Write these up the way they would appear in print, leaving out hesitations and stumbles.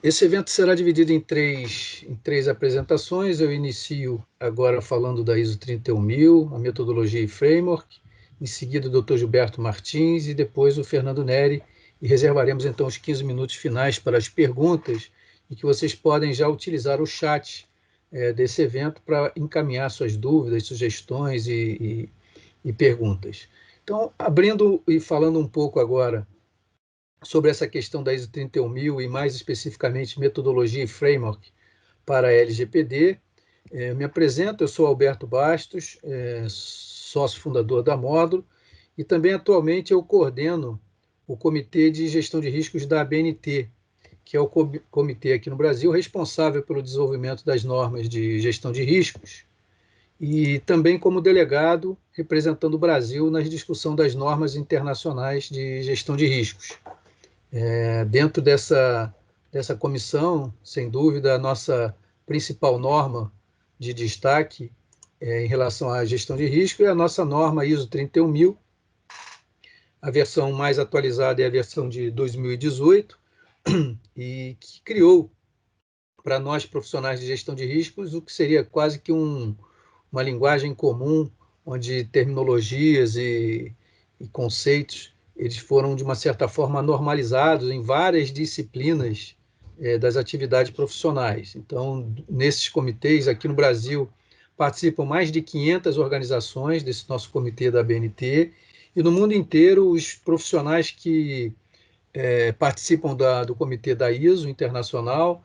Esse evento será dividido em três apresentações. Eu inicio agora falando da ISO 31000, a metodologia e framework, em seguida o Dr. Gilberto Martins e depois o Fernando Neri, e reservaremos então os 15 minutos finais para as perguntas, e que vocês podem já utilizar o chat desse evento para encaminhar suas dúvidas, sugestões e perguntas. Então, abrindo e falando um pouco agora sobre essa questão da ISO 31000 e mais especificamente metodologia e framework para a LGPD. Me apresento, eu sou Alberto Bastos, sócio fundador da Módulo, e também atualmente eu coordeno o Comitê de Gestão de Riscos da ABNT, que é o comitê aqui no Brasil responsável pelo desenvolvimento das normas de gestão de riscos, e também como delegado representando o Brasil na discussão das normas internacionais de gestão de riscos. Dentro dessa comissão, sem dúvida, a nossa principal norma de destaque em relação à gestão de risco é a nossa norma ISO 31000. A versão mais atualizada é a versão de 2018, e que criou para nós profissionais de gestão de riscos o que seria quase que uma linguagem comum, onde terminologias e conceitos eles foram, de uma certa forma, normalizados em várias disciplinas das atividades profissionais. Então, nesses comitês, aqui no Brasil, participam mais de 500 organizações desse nosso comitê da BNT, e no mundo inteiro, os profissionais que participam do comitê da ISO internacional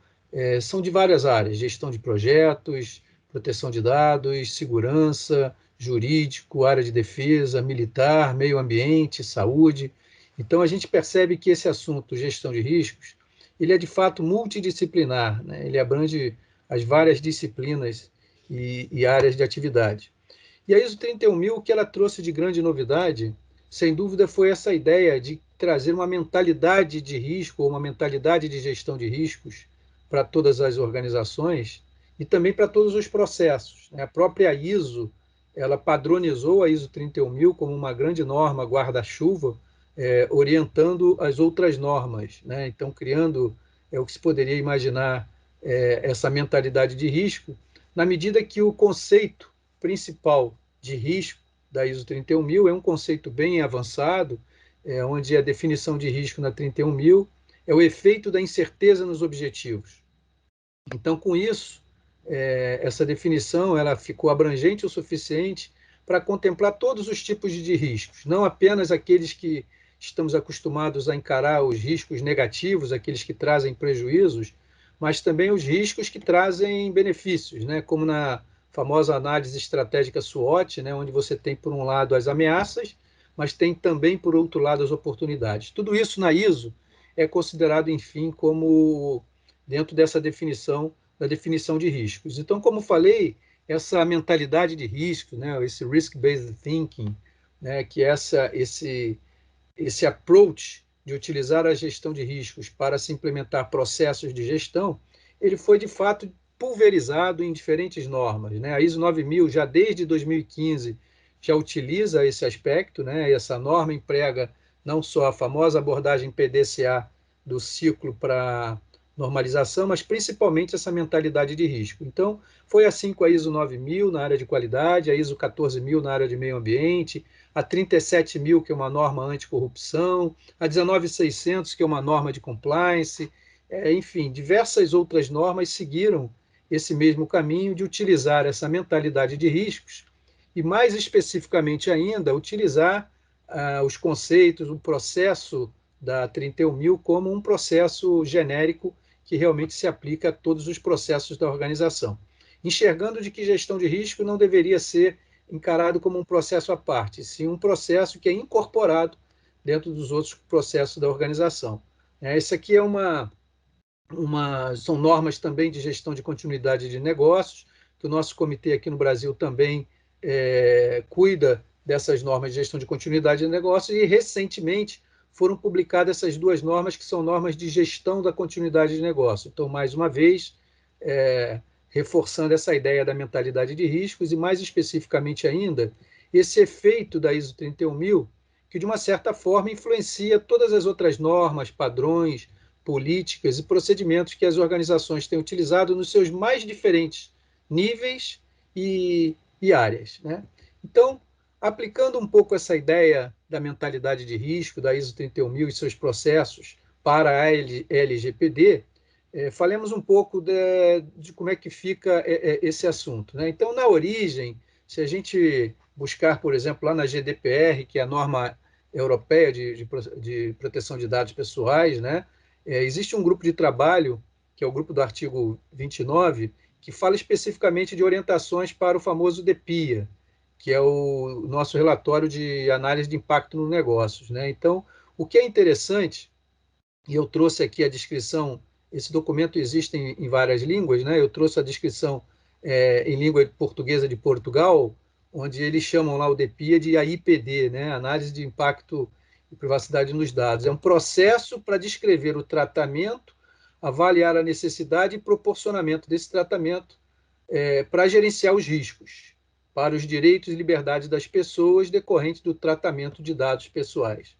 são de várias áreas: gestão de projetos, proteção de dados, segurança, jurídico, área de defesa, militar, meio ambiente, saúde. Então, a gente percebe que esse assunto, gestão de riscos, ele é de fato multidisciplinar, né? Ele abrange as várias disciplinas e áreas de atividade. E a ISO 31000, o que ela trouxe de grande novidade, sem dúvida, foi essa ideia de trazer uma mentalidade de risco, ou uma mentalidade de gestão de riscos para todas as organizações e também para todos os processos. A própria ISO, ela padronizou a ISO 31000 como uma grande norma guarda-chuva, orientando as outras normas, né? Então, criando o que se poderia imaginar essa mentalidade de risco, na medida que o conceito principal de risco da ISO 31000 é um conceito bem avançado, onde a definição de risco na 31000 é o efeito da incerteza nos objetivos. Então, com isso, essa definição ela ficou abrangente o suficiente para contemplar todos os tipos de riscos, não apenas aqueles que estamos acostumados a encarar os riscos negativos, aqueles que trazem prejuízos, mas também os riscos que trazem benefícios, né? Como na famosa análise estratégica SWOT, né? Onde você tem, por um lado, as ameaças, mas tem também, por outro lado, as oportunidades. Tudo isso na ISO é considerado, enfim, como dentro dessa definição, da definição de riscos. Então, como falei, essa mentalidade de risco, né? Esse risk-based thinking, né? Que é esse approach de utilizar a gestão de riscos para se implementar processos de gestão, ele foi, de fato, pulverizado em diferentes normas, né? A ISO 9000, já desde 2015, já utiliza esse aspecto, né? Essa norma emprega não só a famosa abordagem PDCA do ciclo para normalização, mas principalmente essa mentalidade de risco. Então, foi assim com a ISO 9000 na área de qualidade, a ISO 14000 na área de meio ambiente, a 37000, que é uma norma anticorrupção, a 19600, que é uma norma de compliance, enfim, diversas outras normas seguiram esse mesmo caminho de utilizar essa mentalidade de riscos e, mais especificamente ainda, utilizar os conceitos, o processo da 31000 como um processo genérico que realmente se aplica a todos os processos da organização, enxergando de que gestão de risco não deveria ser encarado como um processo à parte, sim um processo que é incorporado dentro dos outros processos da organização. Essa aqui é são normas também de gestão de continuidade de negócios, que o nosso comitê aqui no Brasil também cuida dessas normas de gestão de continuidade de negócios, e recentemente foram publicadas essas duas normas, que são normas de gestão da continuidade de negócio. Então, mais uma vez, reforçando essa ideia da mentalidade de riscos, e mais especificamente ainda, esse efeito da ISO 31000, que de uma certa forma influencia todas as outras normas, padrões, políticas e procedimentos que as organizações têm utilizado nos seus mais diferentes níveis e áreas, né? Então, aplicando um pouco essa ideia da mentalidade de risco, da ISO 31000 e seus processos para a LGPD, falemos um pouco de como é que fica esse assunto, né? Então, na origem, se a gente buscar, por exemplo, lá na GDPR, que é a norma europeia de proteção de dados pessoais, né? Existe um grupo de trabalho, que é o grupo do artigo 29, que fala especificamente de orientações para o famoso DPIA, que é o nosso relatório de análise de impacto nos negócios, né? Então, o que é interessante, e eu trouxe aqui a descrição, esse documento existe em várias línguas, né? Eu trouxe a descrição em língua portuguesa de Portugal, onde eles chamam lá o DPIA de AIPD, né? Análise de impacto e privacidade nos dados. É um processo para descrever o tratamento, avaliar a necessidade e proporcionamento desse tratamento para gerenciar os riscos para os direitos e liberdades das pessoas decorrentes do tratamento de dados pessoais.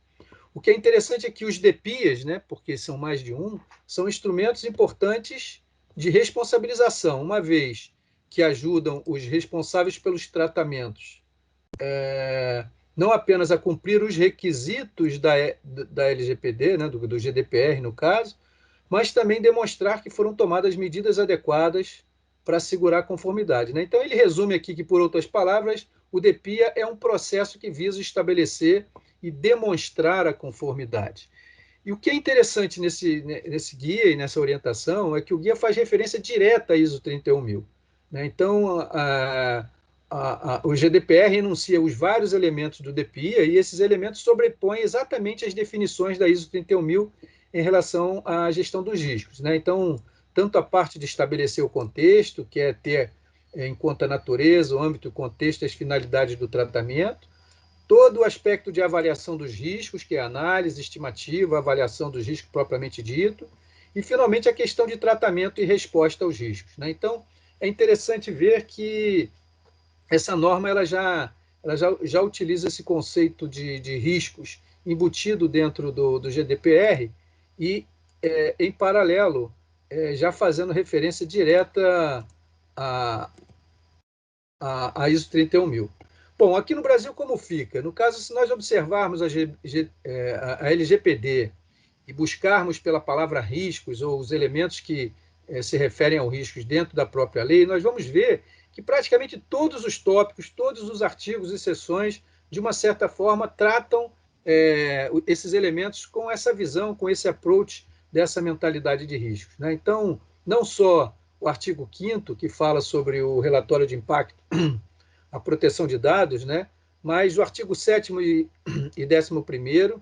O que é interessante é que os DPIAs, né, porque são mais de um, são instrumentos importantes de responsabilização, uma vez que ajudam os responsáveis pelos tratamentos não apenas a cumprir os requisitos da LGPD, né, do GDPR, no caso, mas também demonstrar que foram tomadas medidas adequadas para assegurar a conformidade, né? Então, ele resume aqui que, por outras palavras, o DPIA é um processo que visa estabelecer e demonstrar a conformidade. E o que é interessante nesse guia e nessa orientação é que o guia faz referência direta à ISO 31000, né? Então, o GDPR enuncia os vários elementos do DPIA e esses elementos sobrepõem exatamente as definições da ISO 31000 em relação à gestão dos riscos, né? Então, tanto a parte de estabelecer o contexto, que é ter em conta a natureza, o âmbito, o contexto e as finalidades do tratamento, todo o aspecto de avaliação dos riscos, que é a análise, estimativa, avaliação dos riscos propriamente dito, e, finalmente, a questão de tratamento e resposta aos riscos, né? Então, é interessante ver que essa norma ela já utiliza esse conceito de riscos embutido dentro do GDPR e, em paralelo, já fazendo referência direta a, a ISO 31000. Bom, aqui no Brasil, como fica? No caso, se nós observarmos a LGPD e buscarmos pela palavra riscos ou os elementos que se referem aos riscos dentro da própria lei, nós vamos ver que praticamente todos os tópicos, todos os artigos e seções, de uma certa forma, tratam esses elementos com essa visão, com esse approach dessa mentalidade de riscos, né? Então, não só o artigo 5º, que fala sobre o relatório de impacto, a proteção de dados, né? Mas o artigo 7º e 11º,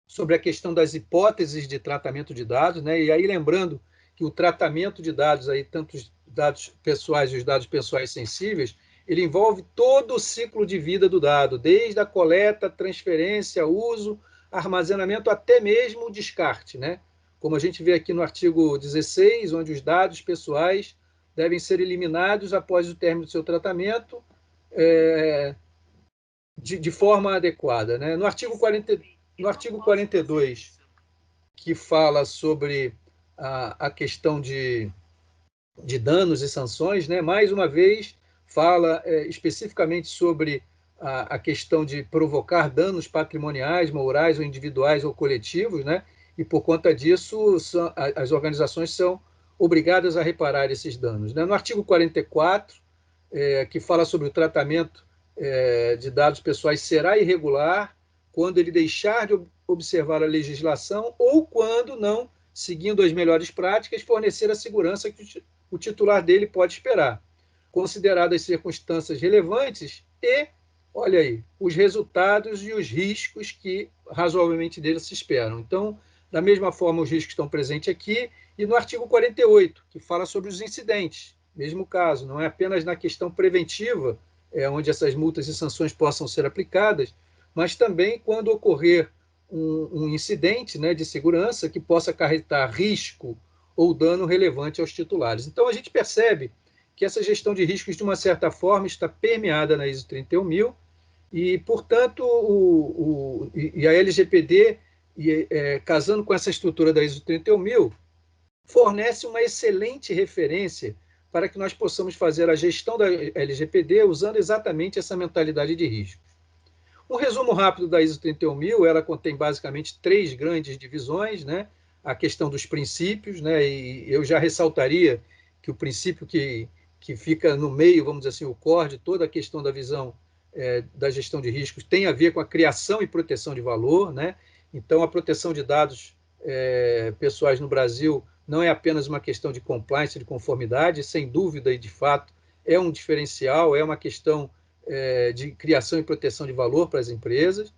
sobre a questão das hipóteses de tratamento de dados, né? E aí lembrando que o tratamento de dados, aí, tanto os dados pessoais e os dados pessoais sensíveis, ele envolve todo o ciclo de vida do dado, desde a coleta, transferência, uso, armazenamento, até mesmo o descarte, né? Como a gente vê aqui no artigo 16, onde os dados pessoais devem ser eliminados após o término do seu tratamento de forma adequada, né? No artigo 42, que fala sobre a questão de danos e sanções, né? Mais uma vez, fala especificamente sobre a questão de provocar danos patrimoniais, morais ou individuais ou coletivos, né? E, por conta disso, as organizações são obrigadas a reparar esses danos, né? No artigo 44, que fala sobre o tratamento de dados pessoais, será irregular quando ele deixar de observar a legislação ou quando não, seguindo as melhores práticas, fornecer a segurança que o titular dele pode esperar, consideradas as circunstâncias relevantes e, olha aí, os resultados e os riscos que razoavelmente dele se esperam. Então, da mesma forma, os riscos estão presentes aqui, e no artigo 48, que fala sobre os incidentes, mesmo caso, não é apenas na questão preventiva, onde essas multas e sanções possam ser aplicadas, mas também quando ocorrer um incidente, né, de segurança que possa acarretar risco ou dano relevante aos titulares. Então, a gente percebe que essa gestão de riscos, de uma certa forma, está permeada na ISO 31000 e, portanto, a LGPD e casando com essa estrutura da ISO 31000, fornece uma excelente referência para que nós possamos fazer a gestão da LGPD usando exatamente essa mentalidade de risco. Um resumo rápido da ISO 31000, ela contém basicamente 3 grandes divisões, né? A questão dos princípios, né? E eu já ressaltaria que o princípio que fica no meio, vamos dizer assim, o core de toda a questão da visão da gestão de riscos tem a ver com a criação e proteção de valor, né? Então, a proteção de dados pessoais no Brasil não é apenas uma questão de compliance, de conformidade, sem dúvida e de fato é um diferencial, é uma questão de criação e proteção de valor para as empresas.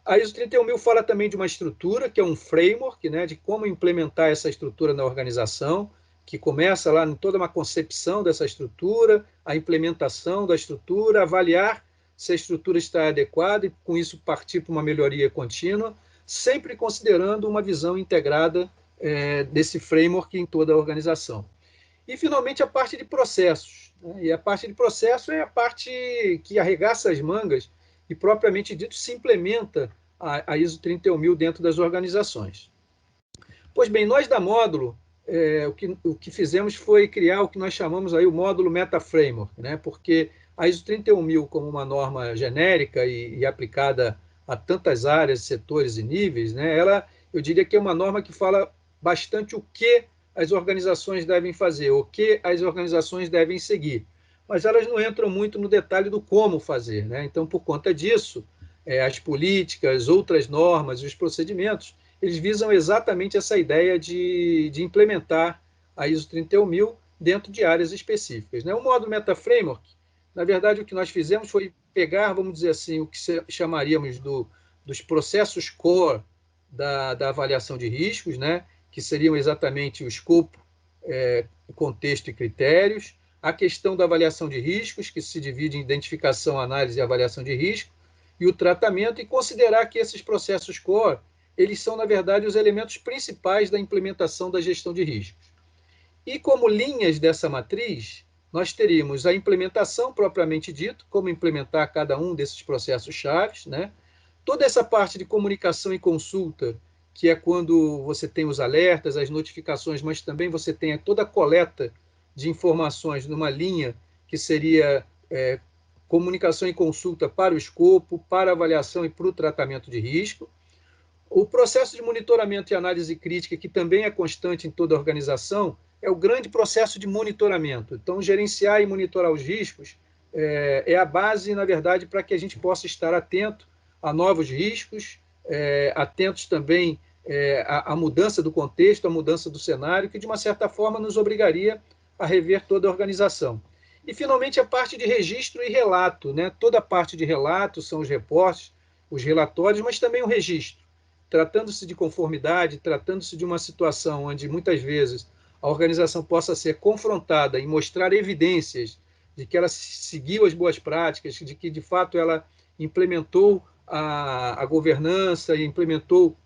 A ISO 31000 fala também de uma estrutura, que é um framework, né, de como implementar essa estrutura na organização, que começa lá em toda uma concepção dessa estrutura, a implementação da estrutura, avaliar se a estrutura está adequada e, com isso, partir para uma melhoria contínua, sempre considerando uma visão integrada desse framework em toda a organização. E, finalmente, a parte de processos. Né? E a parte de processo é a parte que arregaça as mangas e, propriamente dito, se implementa a ISO 31000 dentro das organizações. Pois bem, nós da Módulo, o que fizemos foi criar o que nós chamamos aí o módulo Meta Framework, né? Porque a ISO 31000, como uma norma genérica e aplicada a tantas áreas, setores e níveis, né? Eu diria que é uma norma que fala bastante o que as organizações devem fazer, o que as organizações devem seguir. Mas elas não entram muito no detalhe do como fazer, né? Então, por conta disso, as políticas, outras normas e os procedimentos, eles visam exatamente essa ideia de implementar a ISO 31000 dentro de áreas específicas. Né? O módulo Meta Framework, na verdade, o que nós fizemos foi pegar, vamos dizer assim, o que chamaríamos dos processos core da avaliação de riscos, né? Que seriam exatamente o escopo, contexto e critérios, a questão da avaliação de riscos, que se divide em identificação, análise e avaliação de risco, e o tratamento, e considerar que esses processos core, eles são, na verdade, os elementos principais da implementação da gestão de riscos. E como linhas dessa matriz, nós teríamos a implementação propriamente dito, como implementar cada um desses processos chaves, né? Toda essa parte de comunicação e consulta, que é quando você tem os alertas, as notificações, mas também você tem toda a coleta de informações numa linha que seria comunicação e consulta para o escopo, para a avaliação e para o tratamento de risco. O processo de monitoramento e análise crítica, que também é constante em toda a organização, é o grande processo de monitoramento. Então, gerenciar e monitorar os riscos é a base, na verdade, para que a gente possa estar atento a novos riscos, atentos também à mudança do contexto, à mudança do cenário, que, de uma certa forma, nos obrigaria a rever toda a organização. E, finalmente, a parte de registro e relato. Né? Toda a parte de relato são os reportes, os relatórios, mas também o registro. Tratando-se de conformidade, tratando-se de uma situação onde, muitas vezes, a organização possa ser confrontada e mostrar evidências de que ela seguiu as boas práticas, de que, de fato, ela implementou a governança e implementou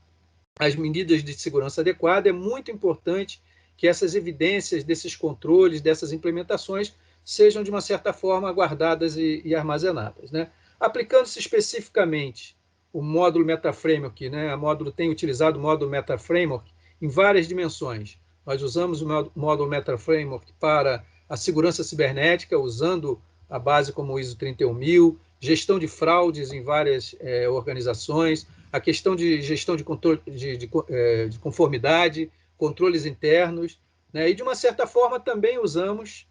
as medidas de segurança adequada, é muito importante que essas evidências desses controles, dessas implementações, sejam, de uma certa forma, guardadas e armazenadas. Né? Aplicando-se especificamente o módulo Meta Framework, né? A Módulo tem utilizado o módulo Meta Framework em várias dimensões. Nós usamos o módulo Meta Framework para a segurança cibernética, usando a base como o ISO 31000, gestão de fraudes em várias organizações, a questão de gestão de controle de conformidade, controles internos, né? E, de uma certa forma, também usamos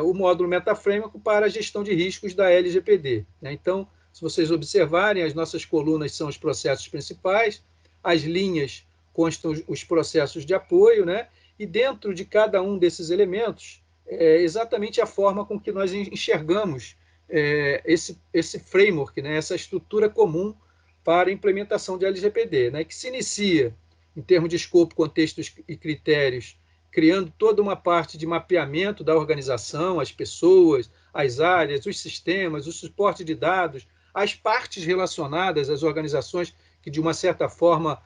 o módulo Meta Framework para a gestão de riscos da LGPD. Né? Então, se vocês observarem, as nossas colunas são os processos principais, as linhas constam os processos de apoio, né? E dentro de cada um desses elementos, exatamente a forma com que nós enxergamos esse framework, né? Essa estrutura comum para a implementação de LGPD, né? Que se inicia, em termos de escopo, contextos e critérios, criando toda uma parte de mapeamento da organização, as pessoas, as áreas, os sistemas, o suporte de dados, as partes relacionadas às organizações que, de uma certa forma,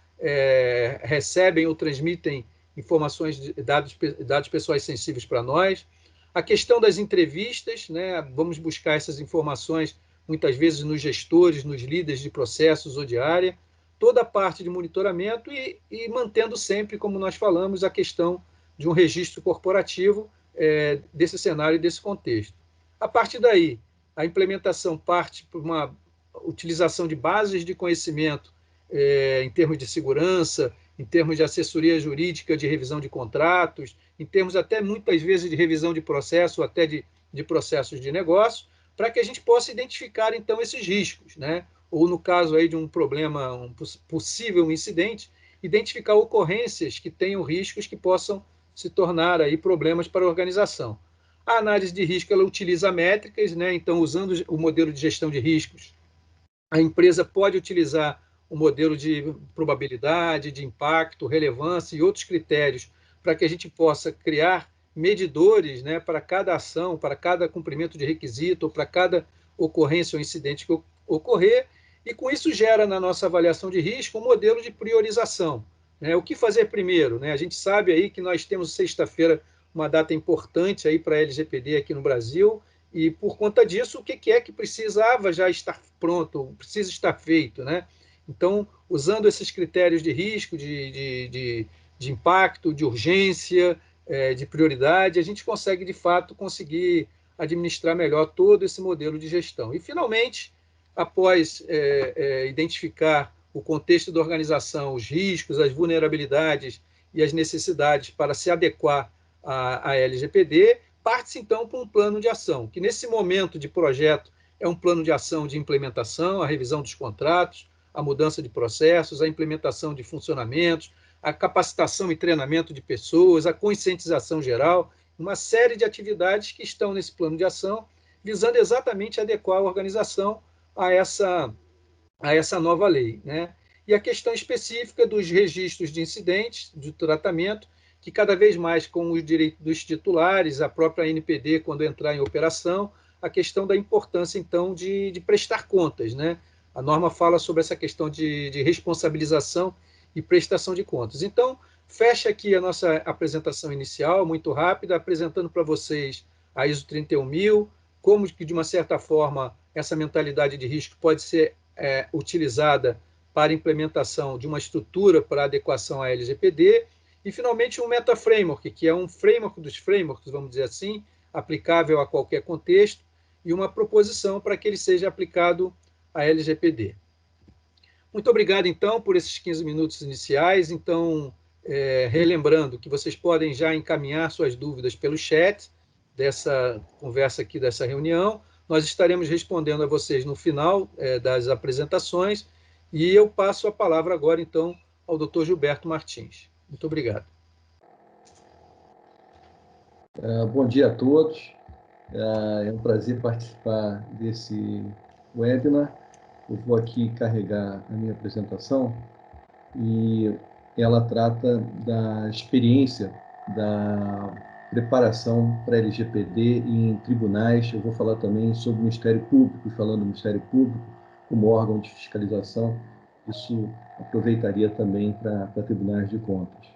recebem ou transmitem informações, dados pessoais sensíveis para nós. A questão das entrevistas, né? Vamos buscar essas informações, muitas vezes, nos gestores, nos líderes de processos ou de área. toda a parte de monitoramento e mantendo sempre, como nós falamos, a questão de um registro corporativo desse cenário e desse contexto. A partir daí, a implementação parte por uma utilização de bases de conhecimento em termos de segurança, em termos de assessoria jurídica, de revisão de contratos, em termos até muitas vezes de revisão de processo, até de processos de negócio, para que a gente possa identificar então esses riscos, né? Ou no caso aí de um problema, um possível incidente, identificar ocorrências que tenham riscos que possam se tornar aí problemas para a organização. A análise de risco ela utiliza métricas, né? Então usando o modelo de gestão de riscos, a empresa pode utilizar o modelo de probabilidade, de impacto, relevância e outros critérios para que a gente possa criar medidores, né, para cada ação, para cada cumprimento de requisito, ou para cada ocorrência ou incidente que ocorrer, e com isso gera na nossa avaliação de risco um modelo de priorização. Né? O que fazer primeiro? Né? A gente sabe aí que nós temos sexta-feira uma data importante aí para a LGPD aqui no Brasil, e por conta disso, o que é que precisava já estar pronto, precisa estar feito, né? Então, usando esses critérios de risco, de impacto, de urgência, de prioridade, a gente consegue, de fato, conseguir administrar melhor todo esse modelo de gestão. E, finalmente, após identificar o contexto da organização, os riscos, as vulnerabilidades e as necessidades para se adequar à LGPD, parte-se, então, para um plano de ação, que, nesse momento de projeto, é um plano de ação de implementação, a revisão dos contratos, a mudança de processos, a implementação de funcionamentos, a capacitação e treinamento de pessoas, a conscientização geral, uma série de atividades que estão nesse plano de ação, visando exatamente adequar a organização a essa nova lei, né? E a questão específica dos registros de incidentes, de tratamento, que cada vez mais com os direitos dos titulares, a própria NPD, quando entrar em operação, a questão da importância, então, de prestar contas, né? A norma fala sobre essa questão de responsabilização e prestação de contas. Então, fecha aqui a nossa apresentação inicial, muito rápida, apresentando para vocês a ISO 31000, como que, de uma certa forma, essa mentalidade de risco pode ser utilizada para implementação de uma estrutura para adequação à LGPD, e, finalmente, um Meta Framework, que é um framework dos frameworks, vamos dizer assim, aplicável a qualquer contexto, e uma proposição para que ele seja aplicado à LGPD. Muito obrigado, então, por esses 15 minutos iniciais. Então, relembrando que vocês podem já encaminhar suas dúvidas pelo chat dessa conversa aqui, dessa reunião. Nós estaremos respondendo a vocês no final das apresentações, e eu passo a palavra agora, então, ao Dr. Gilberto Martins. Muito obrigado. Bom dia a todos. É um prazer participar desse webinar. Eu vou aqui carregar a minha apresentação e ela trata da experiência da preparação para a LGPD em tribunais. Eu vou falar também sobre o Ministério Público, falando do Ministério Público como órgão de fiscalização. Isso aproveitaria também para tribunais de contas.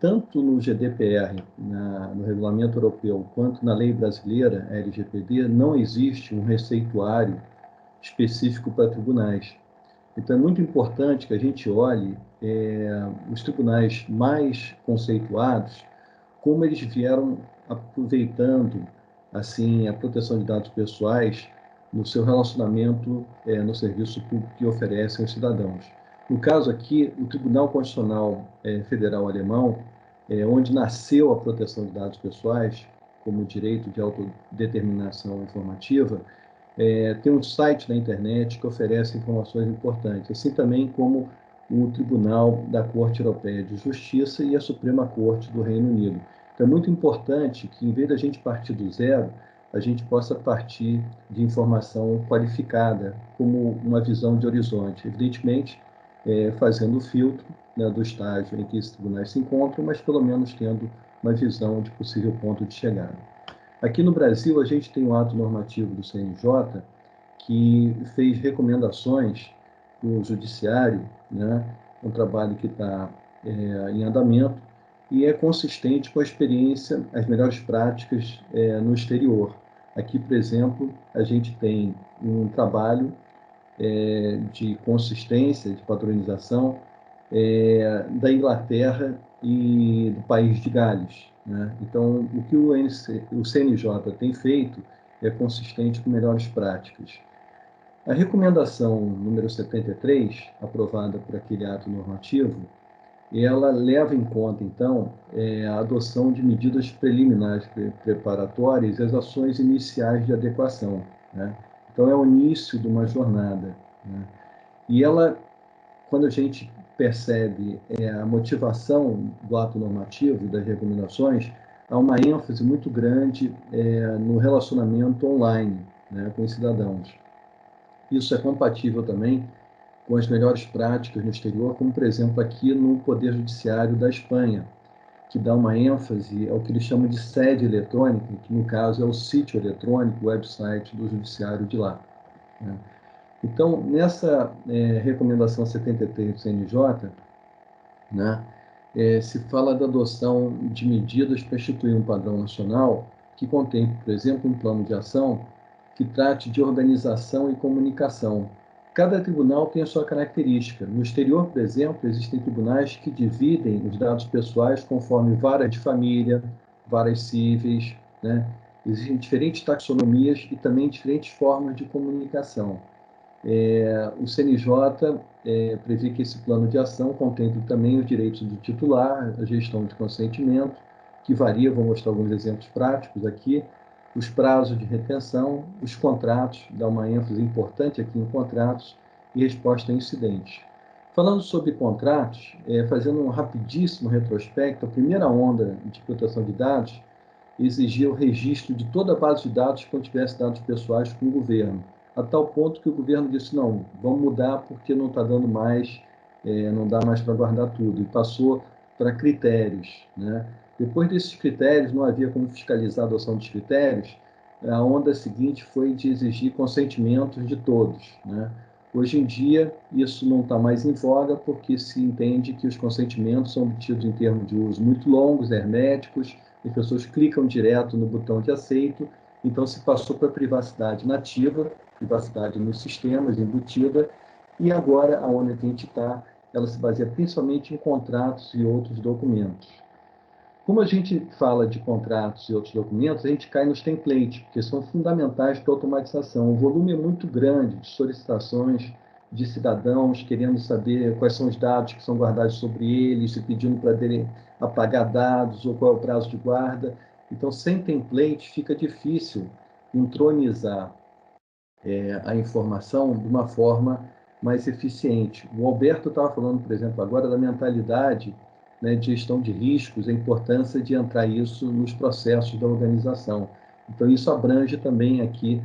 Tanto no GDPR, no Regulamento Europeu, quanto na lei brasileira, a LGPD, não existe um receituário específico para tribunais. Então, é muito importante que a gente olhe os tribunais mais conceituados, como eles vieram aproveitando assim a proteção de dados pessoais no seu relacionamento no serviço público que oferecem aos cidadãos. No caso aqui, o Tribunal Constitucional Federal Alemão, onde nasceu a proteção de dados pessoais como direito de autodeterminação informativa, tem um site na internet que oferece informações importantes, assim também como o Tribunal da Corte Europeia de Justiça e a Suprema Corte do Reino Unido. Então, é muito importante que, em vez da gente partir do zero, a gente possa partir de informação qualificada, como uma visão de horizonte. Evidentemente, fazendo o filtro, né, do estágio em que esses tribunais se encontram, mas pelo menos tendo uma visão de possível ponto de chegada. Aqui no Brasil, a gente tem um ato normativo do CNJ que fez recomendações para o judiciário, né, um trabalho que está em andamento e é consistente com a experiência, as melhores práticas no exterior. Aqui, por exemplo, a gente tem um trabalho de consistência, de padronização, da Inglaterra e do país de Gales, né? Então, o que o CNJ tem feito é consistente com melhores práticas. A recomendação número 73, aprovada por aquele ato normativo, ela leva em conta, então, a adoção de medidas preliminares preparatórias e as ações iniciais de adequação, né? Então, é o início de uma jornada, né? E ela, quando a gente percebe a motivação do ato normativo e das recomendações, há uma ênfase muito grande no relacionamento online, né, com os cidadãos. Isso é compatível também com as melhores práticas no exterior, como, por exemplo, aqui no Poder Judiciário da Espanha, que dá uma ênfase ao que eles chamam de sede eletrônica, que, no caso, é o sítio eletrônico, o website do judiciário de lá, né? Então, nessa recomendação 73 do CNJ, né, se fala da adoção de medidas para instituir um padrão nacional que contemple, por exemplo, um plano de ação que trate de organização e comunicação. Cada tribunal tem a sua característica. No exterior, por exemplo, existem tribunais que dividem os dados pessoais conforme varas de família, varas cíveis, né? Existem diferentes taxonomias e também diferentes formas de comunicação. O CNJ prevê que esse plano de ação contemple também os direitos do titular, a gestão de consentimento, que varia, vou mostrar alguns exemplos práticos aqui, os prazos de retenção, os contratos, dá uma ênfase importante aqui em contratos, e resposta a incidentes. Falando sobre contratos, fazendo um rapidíssimo retrospecto, a primeira onda de proteção de dados exigia o registro de toda a base de dados que contivesse dados pessoais com o governo, a tal ponto que o governo disse, não, vamos mudar porque não está dando mais, não dá mais para guardar tudo, e passou para critérios, né? Depois desses critérios, não havia como fiscalizar a adoção dos critérios, a onda seguinte foi de exigir consentimentos de todos, né? Hoje em dia, isso não está mais em voga porque se entende que os consentimentos são obtidos em termos de uso muito longos, herméticos, as pessoas clicam direto no botão de aceito, então se passou para privacidade nativa, privacidade nos sistemas, embutida, e agora a onda que a gente está, ela se baseia principalmente em contratos e outros documentos. Como a gente fala de contratos e outros documentos, a gente cai nos templates, que são fundamentais para a automatização. O volume é muito grande de solicitações de cidadãos querendo saber quais são os dados que são guardados sobre eles, e pedindo para eles apagar dados ou qual é o prazo de guarda. Então, sem template, fica difícil entronizar a informação de uma forma mais eficiente. O Alberto estava falando, por exemplo, agora da mentalidade, né, de gestão de riscos, a importância de entrar isso nos processos da organização. Então, isso abrange também aqui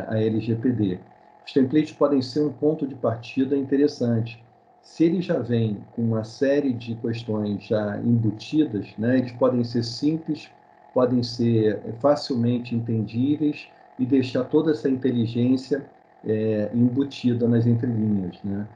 a LGPD. Os templates podem ser um ponto de partida interessante. Se ele já vem com uma série de questões já embutidas, né, eles podem ser simples, podem ser facilmente entendíveis e deixar toda essa inteligência embutida nas entrelinhas, né?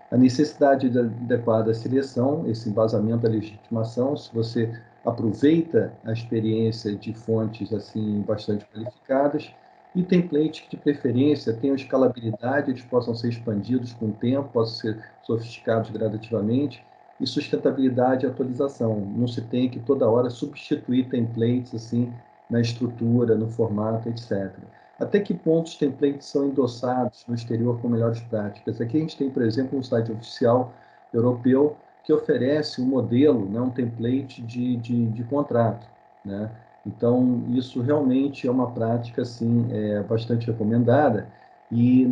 A necessidade de adequada seleção, esse embasamento da legitimação, se você aproveita a experiência de fontes assim bastante qualificadas, e templates que, de preferência, tenham escalabilidade, eles possam ser expandidos com o tempo, possam ser sofisticados gradativamente, e sustentabilidade e atualização. Não se tem que toda hora substituir templates assim na estrutura, no formato, etc. Até que ponto os templates são endossados no exterior com melhores práticas? Aqui a gente tem, por exemplo, um site oficial europeu que oferece um modelo, né, um template de contrato, né? Então, isso realmente é uma prática assim, bastante recomendada. E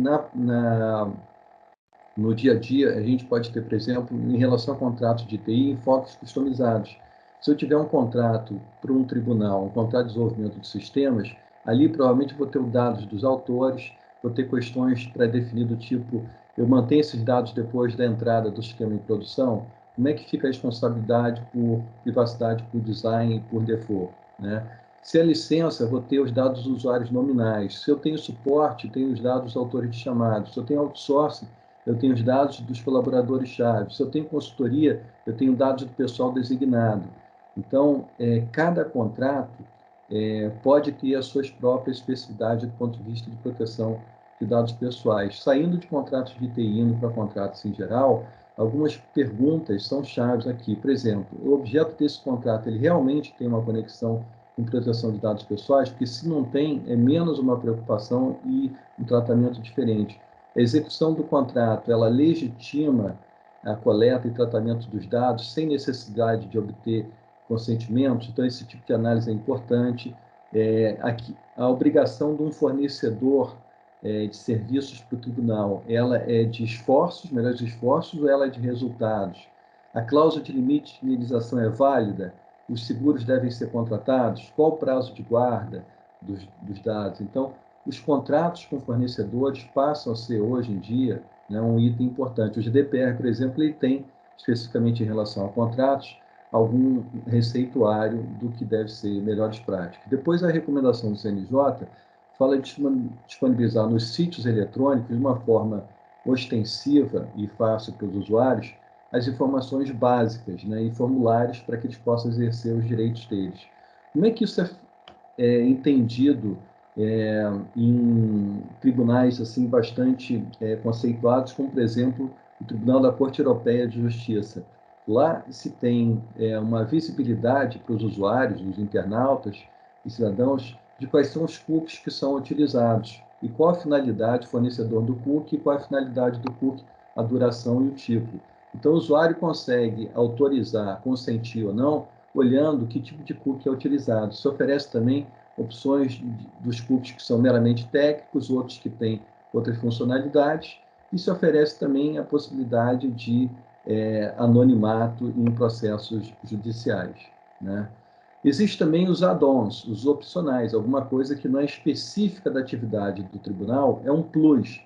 no dia a dia, a gente pode ter, por exemplo, em relação a contratos de TI, enfoques customizados. Se eu tiver um contrato para um tribunal, um contrato de desenvolvimento de sistemas, ali provavelmente vou ter os dados dos autores, vou ter questões pré-definidas do tipo, eu mantenho esses dados depois da entrada do sistema em produção, como é que fica a responsabilidade por privacidade, por design, por default, né? Se é licença, eu vou ter os dados dos usuários nominais. Se eu tenho suporte, tenho os dados dos autores de chamados. Se eu tenho outsourcing, eu tenho os dados dos colaboradores-chave. Se eu tenho consultoria, eu tenho dados do pessoal designado. Então, cada contrato pode ter as suas próprias especificidades do ponto de vista de proteção de dados pessoais. Saindo de contratos de TI, indo para contratos em geral, algumas perguntas são chaves aqui. Por exemplo, o objeto desse contrato, ele realmente tem uma conexão com proteção de dados pessoais? Porque se não tem, é menos uma preocupação e um tratamento diferente. A execução do contrato, ela legitima a coleta e tratamento dos dados sem necessidade de obter consentimentos, então esse tipo de análise é importante. Aqui, a obrigação de um fornecedor de serviços para o tribunal, ela é de esforços, melhores esforços, ou ela é de resultados? A cláusula de limite de finalização é válida? Os seguros devem ser contratados? Qual o prazo de guarda dos dados? Então, os contratos com fornecedores passam a ser, hoje em dia, né, um item importante. O GDPR, por exemplo, ele tem, especificamente em relação a contratos, algum receituário do que deve ser melhores práticas. Depois, a recomendação do CNJ fala de disponibilizar nos sítios eletrônicos, de uma forma ostensiva e fácil para os usuários, as informações básicas, né, e formulários para que eles possam exercer os direitos deles. Como é que isso é entendido em tribunais assim bastante conceituados, como, por exemplo, o Tribunal da Corte Europeia de Justiça? Lá se tem uma visibilidade para os usuários, os internautas e cidadãos, de quais são os cookies que são utilizados e qual a finalidade, fornecedor do cookie, e qual a finalidade do cookie, a duração e o tipo. Então, o usuário consegue autorizar, consentir ou não, olhando que tipo de cookie é utilizado. Se oferece também opções dos cookies que são meramente técnicos, outros que têm outras funcionalidades, e se oferece também a possibilidade de anonimato em processos judiciais, né? Existem também os add-ons, os opcionais, alguma coisa que não é específica da atividade do tribunal, é um plus,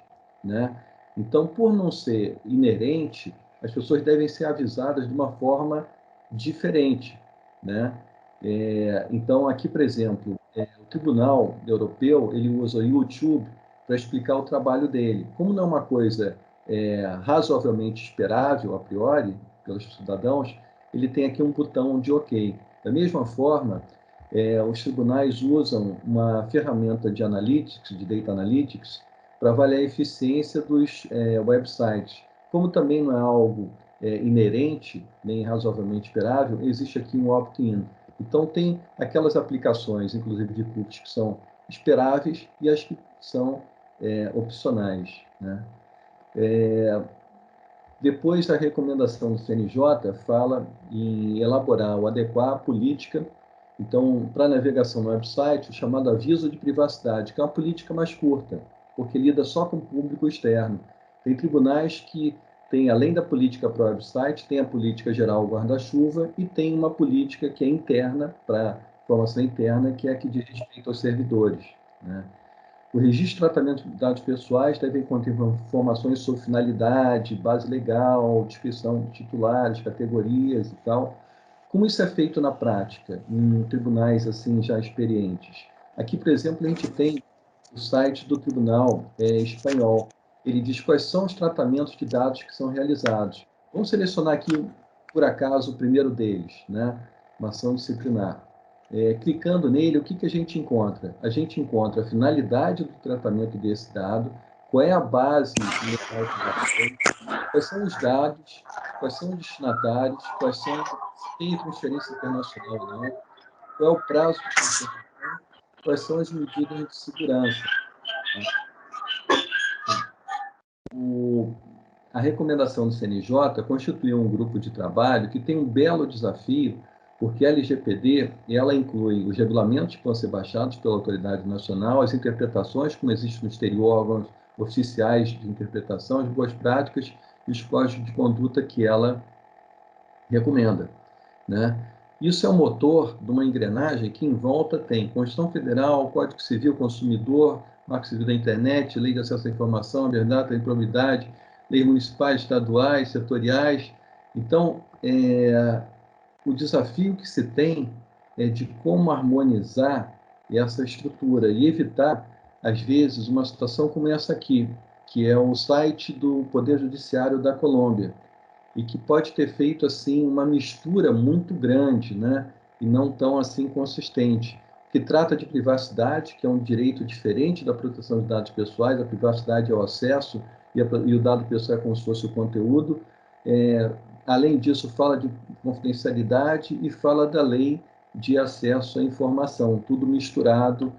né? Então, por não ser inerente, as pessoas devem ser avisadas de uma forma diferente, né? Então, aqui, por exemplo, o Tribunal Europeu, ele usa o YouTube para explicar o trabalho dele. Como não é uma coisa razoavelmente esperável, a priori, pelos cidadãos, ele tem aqui um botão de OK. Da mesma forma, os tribunais usam uma ferramenta de analytics, de data analytics, para avaliar a eficiência dos websites. Como também não é algo inerente, nem razoavelmente esperável, existe aqui um opt-in. Então, tem aquelas aplicações, inclusive de cookies, que são esperáveis e as que são opcionais, né? Depois, a recomendação do CNJ fala em elaborar ou adequar a política, então, para navegação no website, o chamado aviso de privacidade, que é uma política mais curta, porque lida só com o público externo. Tem tribunais que têm, além da política para o website, tem a política geral guarda-chuva e tem uma política que é interna, para informação interna, que é a que diz respeito aos servidores, né? O registro de tratamento de dados pessoais deve conter informações sobre finalidade, base legal, descrição de titulares, categorias e tal. Como isso é feito na prática, em tribunais assim já experientes? Aqui, por exemplo, a gente tem o site do tribunal espanhol. Ele diz quais são os tratamentos de dados que são realizados. Vamos selecionar aqui, por acaso, o primeiro deles, né? Uma ação disciplinar. Clicando nele, o que a gente encontra? A gente encontra a finalidade do tratamento desse dado, qual é a base legal que vai ter, quais são os dados, quais são os destinatários, quais são se tem transferência internacional ou não, qual é o prazo de conservação, quais são as medidas de segurança. A recomendação do CNJ constituiu um grupo de trabalho que tem um belo desafio, porque a LGPD ela inclui os regulamentos que vão ser baixados pela autoridade nacional, as interpretações, como existe no exterior, órgãos oficiais de interpretação, as boas práticas e os códigos de conduta que ela recomenda, né? Isso é o motor de uma engrenagem que em volta tem Constituição Federal, Código Civil, Consumidor, Marco Civil da Internet, Lei de Acesso à Informação, a Verdade, a Improbidade, leis municipais, estaduais, setoriais. Então, o desafio que se tem é de como harmonizar essa estrutura e evitar, às vezes, uma situação como essa aqui, que é o site do Poder Judiciário da Colômbia, e que pode ter feito assim uma mistura muito grande, né? E não tão assim consistente. que trata de privacidade, que é um direito diferente da proteção de dados pessoais. A privacidade é o acesso e o dado pessoal é como se fosse o conteúdo. Além disso, fala de confidencialidade e fala da lei de acesso à informação, tudo misturado,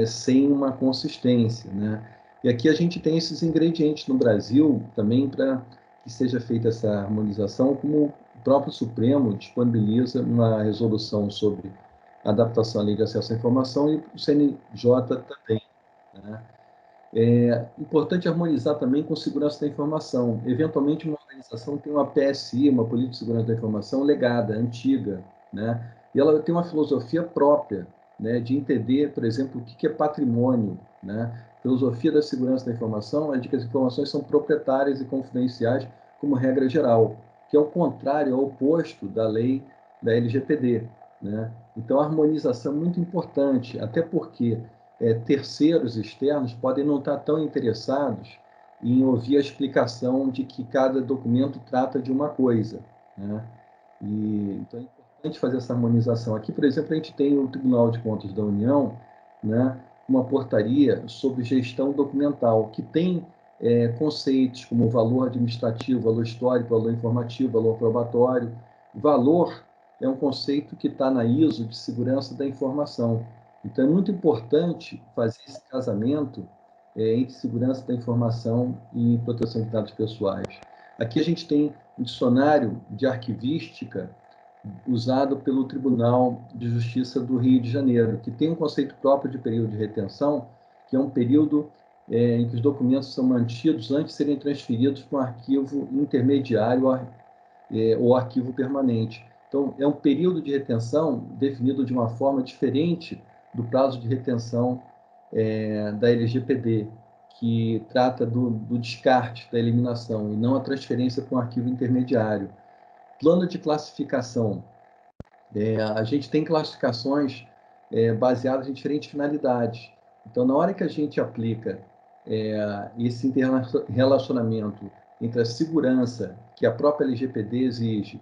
sem uma consistência, né? E aqui a gente tem esses ingredientes no Brasil também para que seja feita essa harmonização, como o próprio Supremo disponibiliza uma resolução sobre adaptação à lei de acesso à informação e o CNJ também, né? É importante harmonizar também com segurança da informação. Eventualmente, uma organização tem uma PSI, uma Política de Segurança da Informação, legada, antiga, né? E ela tem uma filosofia própria, né, de entender, por exemplo, o que é patrimônio, né? A filosofia da segurança da informação é de que as informações são proprietárias e confidenciais como regra geral, que é o contrário, é o oposto da lei da LGPD, né? Então, a harmonização é muito importante, até porque terceiros externos podem não estar tão interessados em ouvir a explicação de que cada documento trata de uma coisa, né? Então é importante fazer essa harmonização. Aqui, por exemplo, a gente tem o Tribunal de Contas da União, né, uma portaria sobre gestão documental, que tem conceitos como valor administrativo, valor histórico, valor informativo, valor probatório. Valor é um conceito que está na ISO de segurança da informação. Então, é muito importante fazer esse casamento entre segurança da informação e proteção de dados pessoais. Aqui a gente tem um dicionário de arquivística usado pelo Tribunal de Justiça do Rio de Janeiro, que tem um conceito próprio de período de retenção, que é um período em que os documentos são mantidos antes de serem transferidos para um arquivo intermediário ou arquivo permanente. Então, é um período de retenção definido de uma forma diferente do prazo de retenção da LGPD, que trata do descarte, da eliminação, e não a transferência para um arquivo intermediário. Plano de classificação. A gente tem classificações baseadas em diferentes finalidades. Então, na hora que a gente aplica esse interrelacionamento entre a segurança que a própria LGPD exige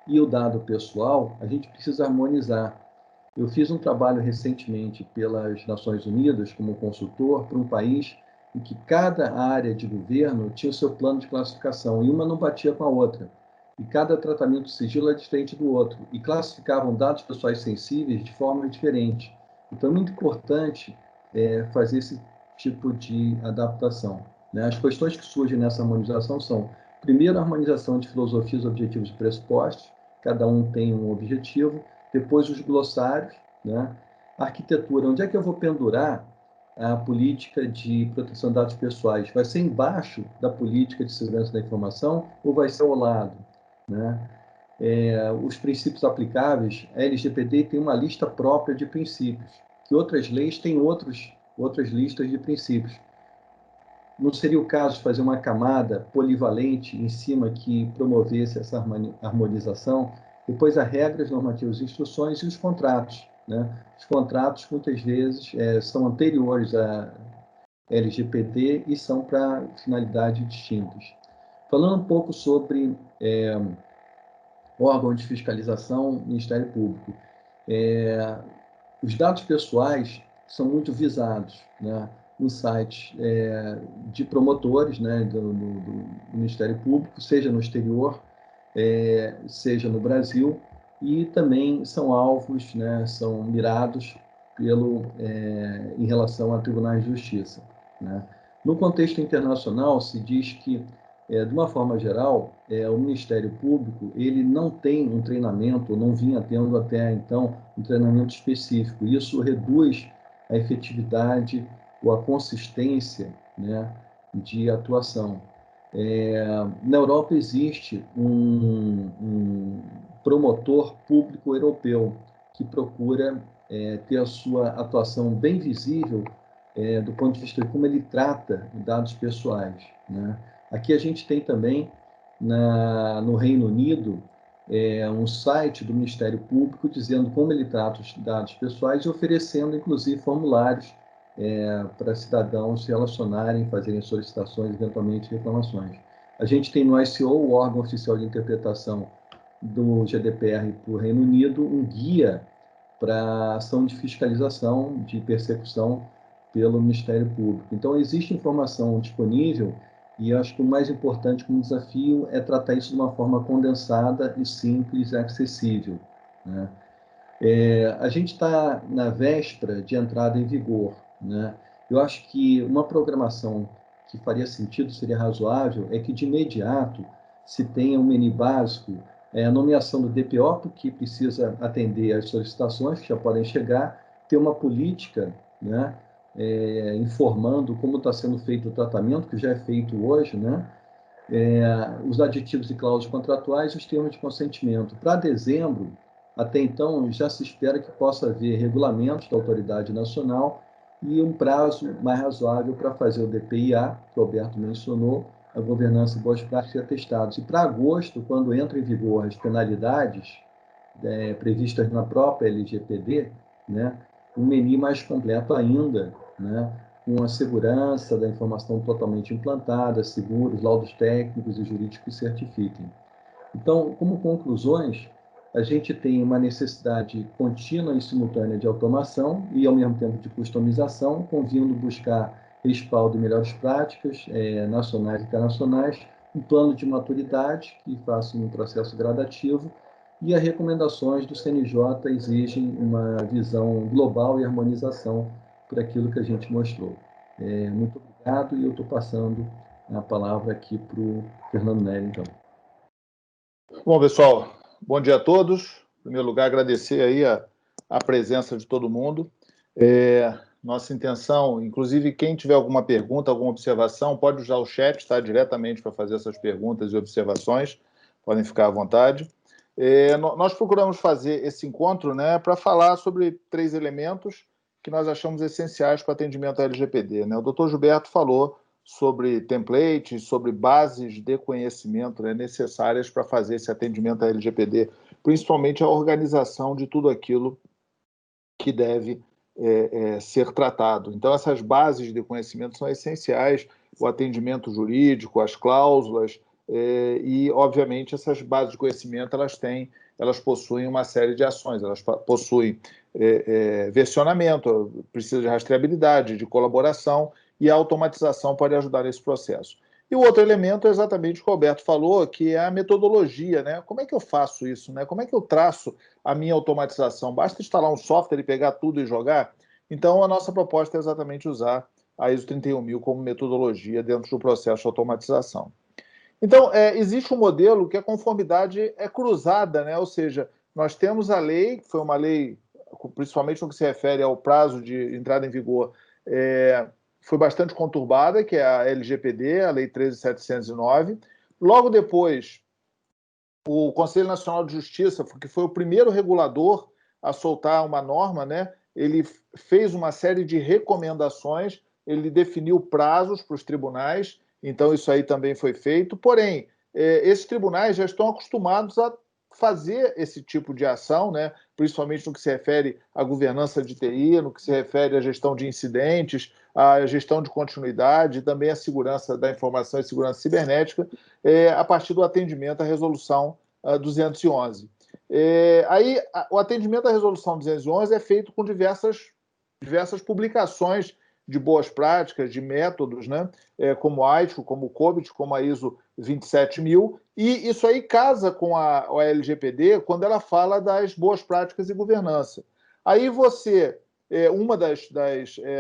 e o dado pessoal, a gente precisa harmonizar. Eu fiz um trabalho recentemente pelas Nações Unidas como consultor para um país em que cada área de governo tinha o seu plano de classificação e uma não batia com a outra. E cada tratamento de sigilo é diferente do outro e classificavam dados pessoais sensíveis de forma diferente. Então, é muito importante fazer esse tipo de adaptação, né? As questões que surgem nessa harmonização são, primeiro, a harmonização de filosofias, objetivos e pressupostos, cada um tem um objetivo. Depois, os glossários, né? A arquitetura, onde é que eu vou pendurar a política de proteção de dados pessoais? Vai ser embaixo da política de segurança da informação ou vai ser ao lado, né? Os princípios aplicáveis, a LGPD tem uma lista própria de princípios, que outras leis têm outras listas de princípios. Não seria o caso de fazer uma camada polivalente em cima que promovesse essa harmonização? Depois, as regras, normativas e instruções e os contratos, né? Os contratos, muitas vezes, são anteriores à LGPD e são para finalidades distintas. Falando um pouco sobre órgão de fiscalização, Ministério Público. Os dados pessoais são muito visados, né, em sites de promotores, né, do Ministério Público, seja no exterior, seja no Brasil, e também são alvos, né, são mirados em relação a tribunais de justiça, né. No contexto internacional, se diz que, de uma forma geral, o Ministério Público ele não tem um treinamento, ou não vinha tendo até então um treinamento específico. Isso reduz a efetividade ou a consistência, né, de atuação. Na Europa existe um promotor público europeu que procura ter a sua atuação bem visível do ponto de vista de como ele trata dados pessoais, né? Aqui a gente tem também, no Reino Unido, um site do Ministério Público dizendo como ele trata os dados pessoais e oferecendo, inclusive, formulários para cidadãos se relacionarem, fazerem solicitações, eventualmente reclamações. A gente tem no ICO, o órgão oficial de interpretação do GDPR para o Reino Unido, um guia para ação de fiscalização, de persecução pelo Ministério Público. Então, existe informação disponível e acho que o mais importante como desafio é tratar isso de uma forma condensada e simples e acessível, né? A gente está na véspera de entrada em vigor, né? Eu acho que uma programação que faria sentido, seria razoável, é que de imediato se tenha um menu básico, a nomeação do DPO, que precisa atender às solicitações que já podem chegar, ter uma política, né, informando como está sendo feito o tratamento, que já é feito hoje, né, os aditivos e cláusulas contratuais e os termos de consentimento. Para dezembro, até então, já se espera que possa haver regulamentos da autoridade nacional e um prazo mais razoável para fazer o DPIA, que o Alberto mencionou, a governança de boas práticas e atestados. E para agosto, quando entram em vigor as penalidades previstas na própria LGPD, né, um menu mais completo ainda, né, com a segurança da informação totalmente implantada, seguros, laudos técnicos e jurídicos que certifiquem. Então, como conclusões, a gente tem uma necessidade contínua e simultânea de automação e, ao mesmo tempo, de customização, convindo buscar respaldo e melhores práticas nacionais e internacionais, um plano de maturidade que faça um processo gradativo e as recomendações do CNJ exigem uma visão global e harmonização para aquilo que a gente mostrou. Muito obrigado e eu estou passando a palavra aqui para o Fernando Nery, então. Bom, pessoal, bom dia a todos. Em primeiro lugar, agradecer aí a presença de todo mundo. Nossa intenção, inclusive, quem tiver alguma pergunta, alguma observação, pode usar o chat, tá, diretamente para fazer essas perguntas e observações. Podem ficar à vontade. Nós procuramos fazer esse encontro, né, para falar sobre 3 elementos que nós achamos essenciais para o atendimento à LGPD, né? O doutor Gilberto falou sobre templates, sobre bases de conhecimento, né, necessárias para fazer esse atendimento à LGPD, principalmente a organização de tudo aquilo que deve ser tratado. Então, essas bases de conhecimento são essenciais, o atendimento jurídico, as cláusulas, e, obviamente, essas bases de conhecimento elas possuem uma série de ações, elas possuem versionamento, precisa de rastreabilidade, de colaboração, e a automatização pode ajudar nesse processo. E o outro elemento é exatamente o que o Alberto falou, que é a metodologia, né? Como é que eu faço isso, né? Como é que eu traço a minha automatização? Basta instalar um software e pegar tudo e jogar? Então, a nossa proposta é exatamente usar a ISO 31000 como metodologia dentro do processo de automatização. Então, existe um modelo que a conformidade é cruzada, né? Ou seja, nós temos a lei, que foi uma lei, principalmente no que se refere ao prazo de entrada em vigor, foi bastante conturbada, que é a LGPD, a Lei 13.709. Logo depois, o Conselho Nacional de Justiça, que foi o primeiro regulador a soltar uma norma, né? Ele fez uma série de recomendações, ele definiu prazos para os tribunais, então isso aí também foi feito. Porém, esses tribunais já estão acostumados a fazer esse tipo de ação, né? Principalmente no que se refere à governança de TI, no que se refere à gestão de incidentes, à gestão de continuidade, também à segurança da informação e segurança cibernética, a partir do atendimento à resolução 211. Aí, o atendimento à resolução 211 é feito com diversas publicações de boas práticas, de métodos, né? Como a ITIL, como o COBIT, como a ISO 27000, e isso aí casa com a LGPD quando ela fala das boas práticas e governança. Aí você, uma das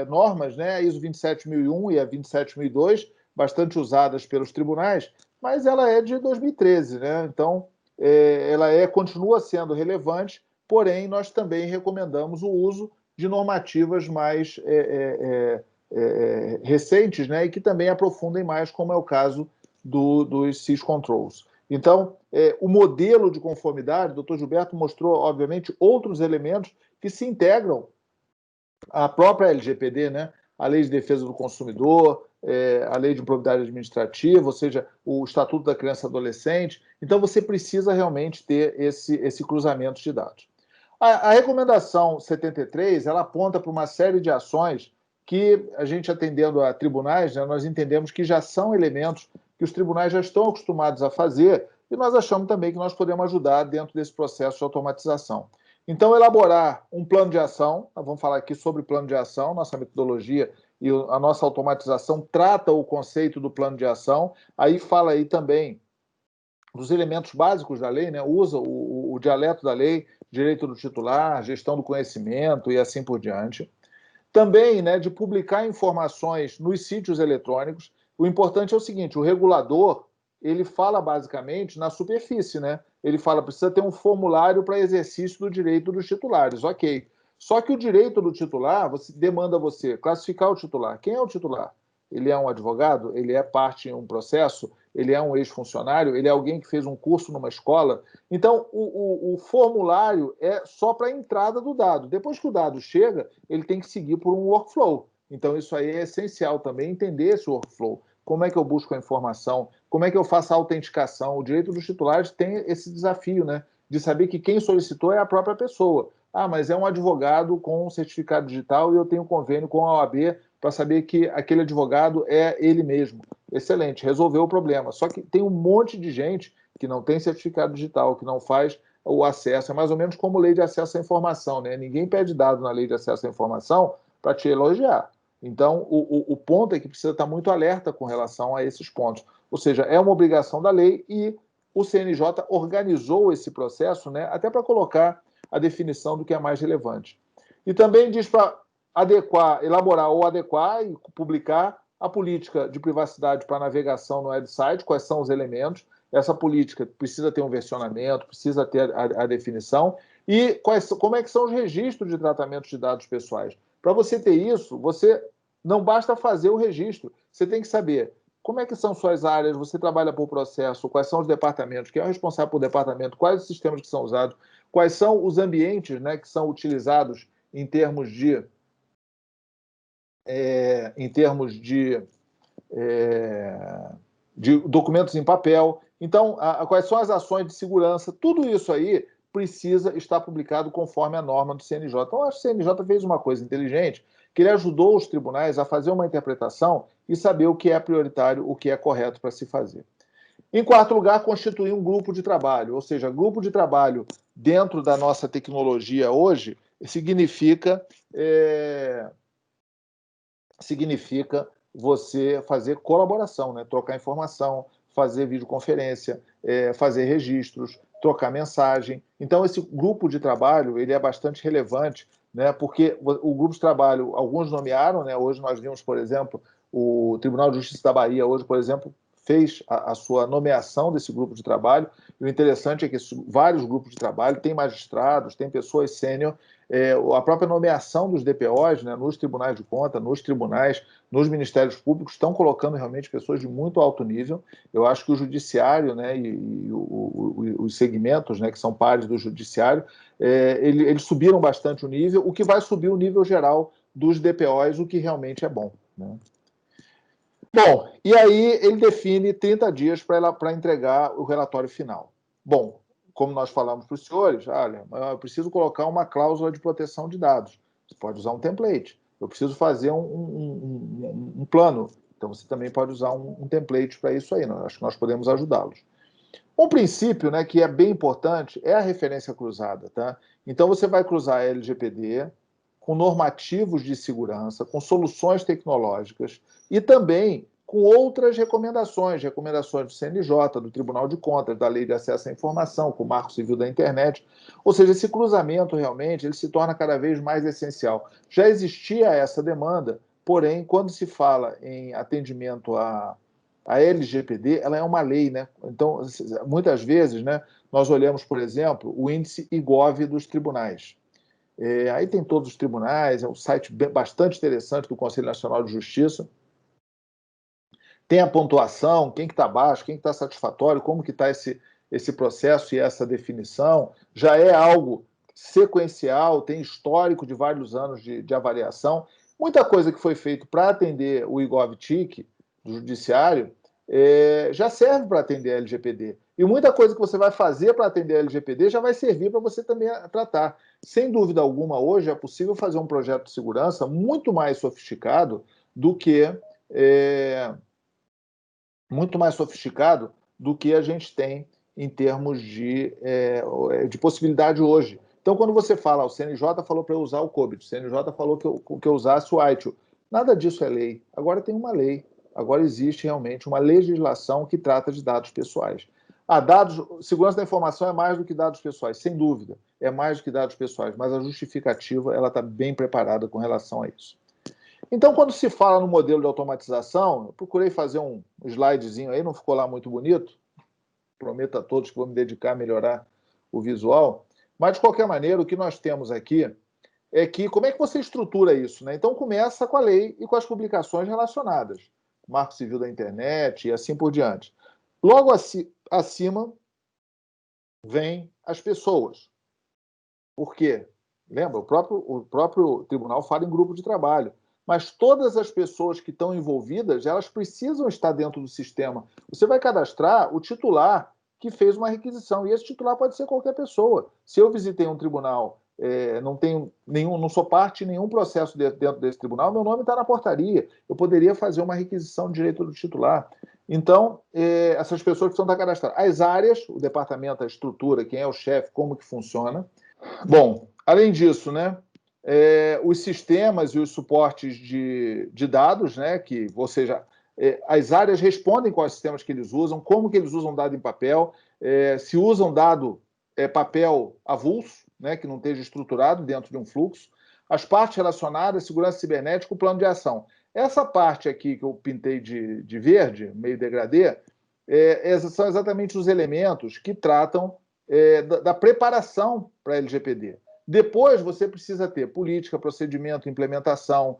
normas, né, a ISO 27001 e a 27002, bastante usadas pelos tribunais, mas ela é de 2013, né? Então, ela continua sendo relevante, porém, nós também recomendamos o uso de normativas mais recentes, né, e que também aprofundem mais, como é o caso dos syscontrols. Então, o modelo de conformidade, o Dr. Gilberto mostrou, obviamente, outros elementos que se integram à própria LGPD, né? A Lei de Defesa do Consumidor, a Lei de Improbidade Administrativa, ou seja, o Estatuto da Criança e Adolescente. Então, você precisa realmente ter esse cruzamento de dados. A recomendação 73, ela aponta para uma série de ações que a gente, atendendo a tribunais, né, nós entendemos que já são elementos que os tribunais já estão acostumados a fazer, e nós achamos também que nós podemos ajudar dentro desse processo de automatização. Então, elaborar um plano de ação, nós vamos falar aqui sobre plano de ação, nossa metodologia e a nossa automatização trata o conceito do plano de ação, aí fala aí também dos elementos básicos da lei, né? Usa o dialeto da lei, direito do titular, gestão do conhecimento e assim por diante. Também, né, de publicar informações nos sítios eletrônicos. O importante é o seguinte, o regulador, ele fala basicamente na superfície, né? Ele fala, precisa ter um formulário para exercício do direito dos titulares, ok. Só que o direito do titular demanda você classificar o titular. Quem é o titular? Ele é um advogado? Ele é parte em um processo? Ele é um ex-funcionário? Ele é alguém que fez um curso numa escola? Então, o formulário é só para a entrada do dado. Depois que o dado chega, ele tem que seguir por um workflow. Então, isso aí é essencial também, entender esse workflow. Como é que eu busco a informação? Como é que eu faço a autenticação? O direito dos titulares tem esse desafio, né? De saber que quem solicitou é a própria pessoa. Ah, mas é um advogado com um certificado digital e eu tenho convênio com a OAB para saber que aquele advogado é ele mesmo. Excelente, resolveu o problema. Só que tem um monte de gente que não tem certificado digital, que não faz o acesso. É mais ou menos como lei de acesso à informação, né? Ninguém pede dado na lei de acesso à informação para te elogiar. Então, o ponto é que precisa estar muito alerta com relação a esses pontos. Ou seja, é uma obrigação da lei e o CNJ organizou esse processo, né, até para colocar a definição do que é mais relevante. E também diz para adequar, elaborar ou adequar e publicar a política de privacidade para navegação no website, quais são os elementos. Essa política precisa ter um versionamento, precisa ter a definição. E como é que são os registros de tratamento de dados pessoais. Para você ter isso, você não basta fazer o registro, você tem que saber como é que são suas áreas, você trabalha por processo, quais são os departamentos, quem é o responsável por departamento, quais os sistemas que são usados, quais são os ambientes, né, que são utilizados em termos de de documentos em papel. Então, quais são as ações de segurança? Tudo isso aí precisa estar publicado conforme a norma do CNJ. Então, acho que o CNJ fez uma coisa inteligente, que ele ajudou os tribunais a fazer uma interpretação e saber o que é prioritário, o que é correto para se fazer. Em quarto lugar, constituir um grupo de trabalho, ou seja, grupo de trabalho dentro da nossa tecnologia hoje significa você fazer colaboração, né? Trocar informação, fazer videoconferência, fazer registros, trocar mensagem. Então, esse grupo de trabalho ele é bastante relevante, né? Porque o grupo de trabalho, alguns nomearam, né? Hoje nós vimos, por exemplo, o Tribunal de Justiça da Bahia, hoje, por exemplo, fez a sua nomeação desse grupo de trabalho. E o interessante é que vários grupos de trabalho, tem magistrados, tem pessoas sênior, a própria nomeação dos DPOs, né, nos tribunais de conta, nos tribunais, nos ministérios públicos, estão colocando realmente pessoas de muito alto nível. Eu acho que o judiciário, né, os segmentos, né, que são pares do judiciário, eles subiram bastante o nível, o que vai subir o nível geral dos DPOs, o que realmente é bom, né? Bom, e aí ele define 30 dias para entregar o relatório final. Bom, como nós falamos para os senhores, olha, eu preciso colocar uma cláusula de proteção de dados. Você pode usar um template. Eu preciso fazer um plano. Então, você também pode usar um template para isso aí. Acho que nós podemos ajudá-los. Um princípio, né, que é bem importante é a referência cruzada. Tá? Então, você vai cruzar a LGPD com normativos de segurança, com soluções tecnológicas e também com outras recomendações do CNJ, do Tribunal de Contas, da Lei de Acesso à Informação, com o Marco Civil da Internet. Ou seja, esse cruzamento realmente ele se torna cada vez mais essencial. Já existia essa demanda, porém, quando se fala em atendimento a LGPD, ela é uma lei, né? Então, muitas vezes, né, nós olhamos, por exemplo, o índice IGOV dos tribunais. Aí tem todos os tribunais, é um site bastante interessante do Conselho Nacional de Justiça. Tem a pontuação, quem que está baixo, quem que está satisfatório, como que está esse processo e essa definição. Já é algo sequencial, tem histórico de vários anos de avaliação. Muita coisa que foi feito para atender o IGOV-TIC do Judiciário já serve para atender a LGPD. E muita coisa que você vai fazer para atender a LGPD já vai servir para você também tratar. Sem dúvida alguma, hoje é possível fazer um projeto de segurança muito mais sofisticado do que a gente tem em termos de possibilidade hoje. Então, quando você fala, o CNJ falou para eu usar o COBIT, o CNJ falou que eu usasse o ITIL, nada disso é lei. Agora tem uma lei. Agora existe realmente uma legislação que trata de dados pessoais. Segurança da informação é mais do que dados pessoais, sem dúvida. É mais do que dados pessoais, mas a justificativa ela está bem preparada com relação a isso. Então, quando se fala no modelo de automatização, eu procurei fazer um slidezinho aí, não ficou lá muito bonito. Prometo a todos que vou me dedicar a melhorar o visual. Mas, de qualquer maneira, o que nós temos aqui é que como é que você estrutura isso, né? Então, começa com a lei e com as publicações relacionadas. Marco Civil da Internet e assim por diante. Logo acima vem as pessoas. Por quê? Lembra? O próprio tribunal fala em grupo de trabalho. Mas todas as pessoas que estão envolvidas, elas precisam estar dentro do sistema. Você vai cadastrar o titular que fez uma requisição, e esse titular pode ser qualquer pessoa. Se eu visitei um tribunal, não sou parte de nenhum processo dentro desse tribunal, meu nome está na portaria. Eu poderia fazer uma requisição de direito do titular. Então, essas pessoas precisam estar cadastradas. As áreas, o departamento, a estrutura, quem é o chefe, como que funciona. Bom, além disso, né, os sistemas e os suportes de dados, né, ou seja, as áreas respondem quais sistemas que eles usam, como que eles usam dado em papel, se usam dado papel avulso, né, que não esteja estruturado dentro de um fluxo, as partes relacionadas, segurança cibernética, o plano de ação. Essa parte aqui que eu pintei de verde, meio degradê, são exatamente os elementos que tratam da preparação para a LGPD. Depois, você precisa ter política, procedimento, implementação,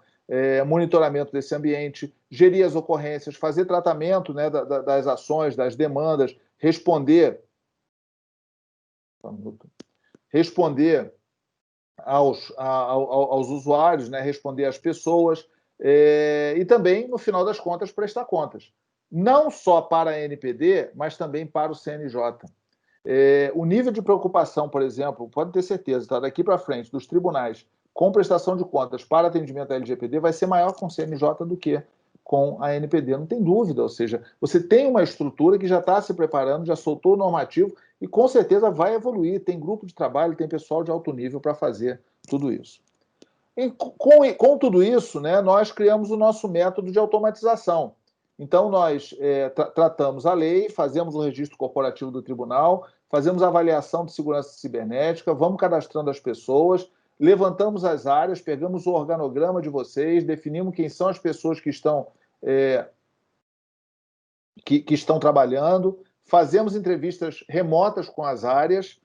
monitoramento desse ambiente, gerir as ocorrências, fazer tratamento, né, das ações, das demandas, responder aos usuários, né, responder às pessoas, e também, no final das contas, prestar contas. Não só para a NPD, mas também para o CNJ. O nível de preocupação, por exemplo, pode ter certeza, tá, daqui para frente, dos tribunais com prestação de contas para atendimento à LGPD vai ser maior com o CNJ do que com a NPD, não tem dúvida. Ou seja, você tem uma estrutura que já está se preparando, já soltou o normativo e com certeza vai evoluir. Tem grupo de trabalho, tem pessoal de alto nível para fazer tudo isso. Com tudo isso, né, nós criamos o nosso método de automatização. Então, nós tratamos a lei, fazemos o registro corporativo do tribunal, fazemos a avaliação de segurança cibernética, vamos cadastrando as pessoas, levantamos as áreas, pegamos o organograma de vocês, definimos quem são as pessoas que estão trabalhando, fazemos entrevistas remotas com as áreas,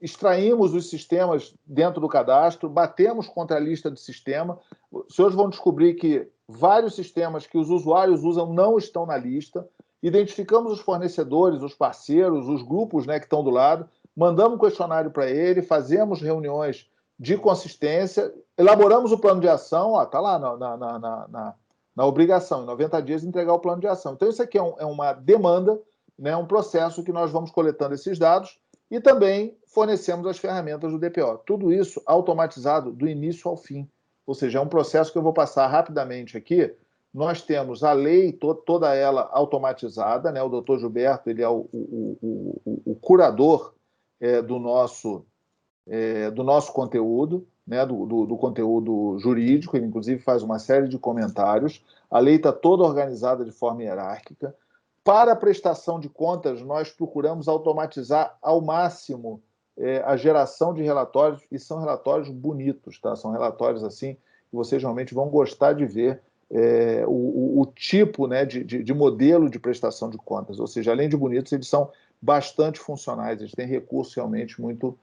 extraímos os sistemas dentro do cadastro, batemos contra a lista de sistema. Os senhores vão descobrir que vários sistemas que os usuários usam não estão na lista. Identificamos os fornecedores, os parceiros, os grupos, né, que estão do lado, mandamos um questionário para ele, fazemos reuniões de consistência, elaboramos o plano de ação, está lá na obrigação, em 90 dias, entregar o plano de ação. Então, isso aqui é uma demanda, né, um processo que nós vamos coletando esses dados e também fornecemos as ferramentas do DPO. Tudo isso automatizado do início ao fim. Ou seja, é um processo que eu vou passar rapidamente aqui. Nós temos a lei, toda ela automatizada, né? O doutor Gilberto, ele é o curador do nosso conteúdo, né? do conteúdo jurídico, ele inclusive faz uma série de comentários. A lei está toda organizada de forma hierárquica. Para a prestação de contas, nós procuramos automatizar ao máximo a geração de relatórios, e são relatórios bonitos, tá? São relatórios assim que vocês realmente vão gostar de ver o tipo, né, de modelo de prestação de contas. Ou seja, além de bonitos, eles são bastante funcionais, eles têm recursos realmente muito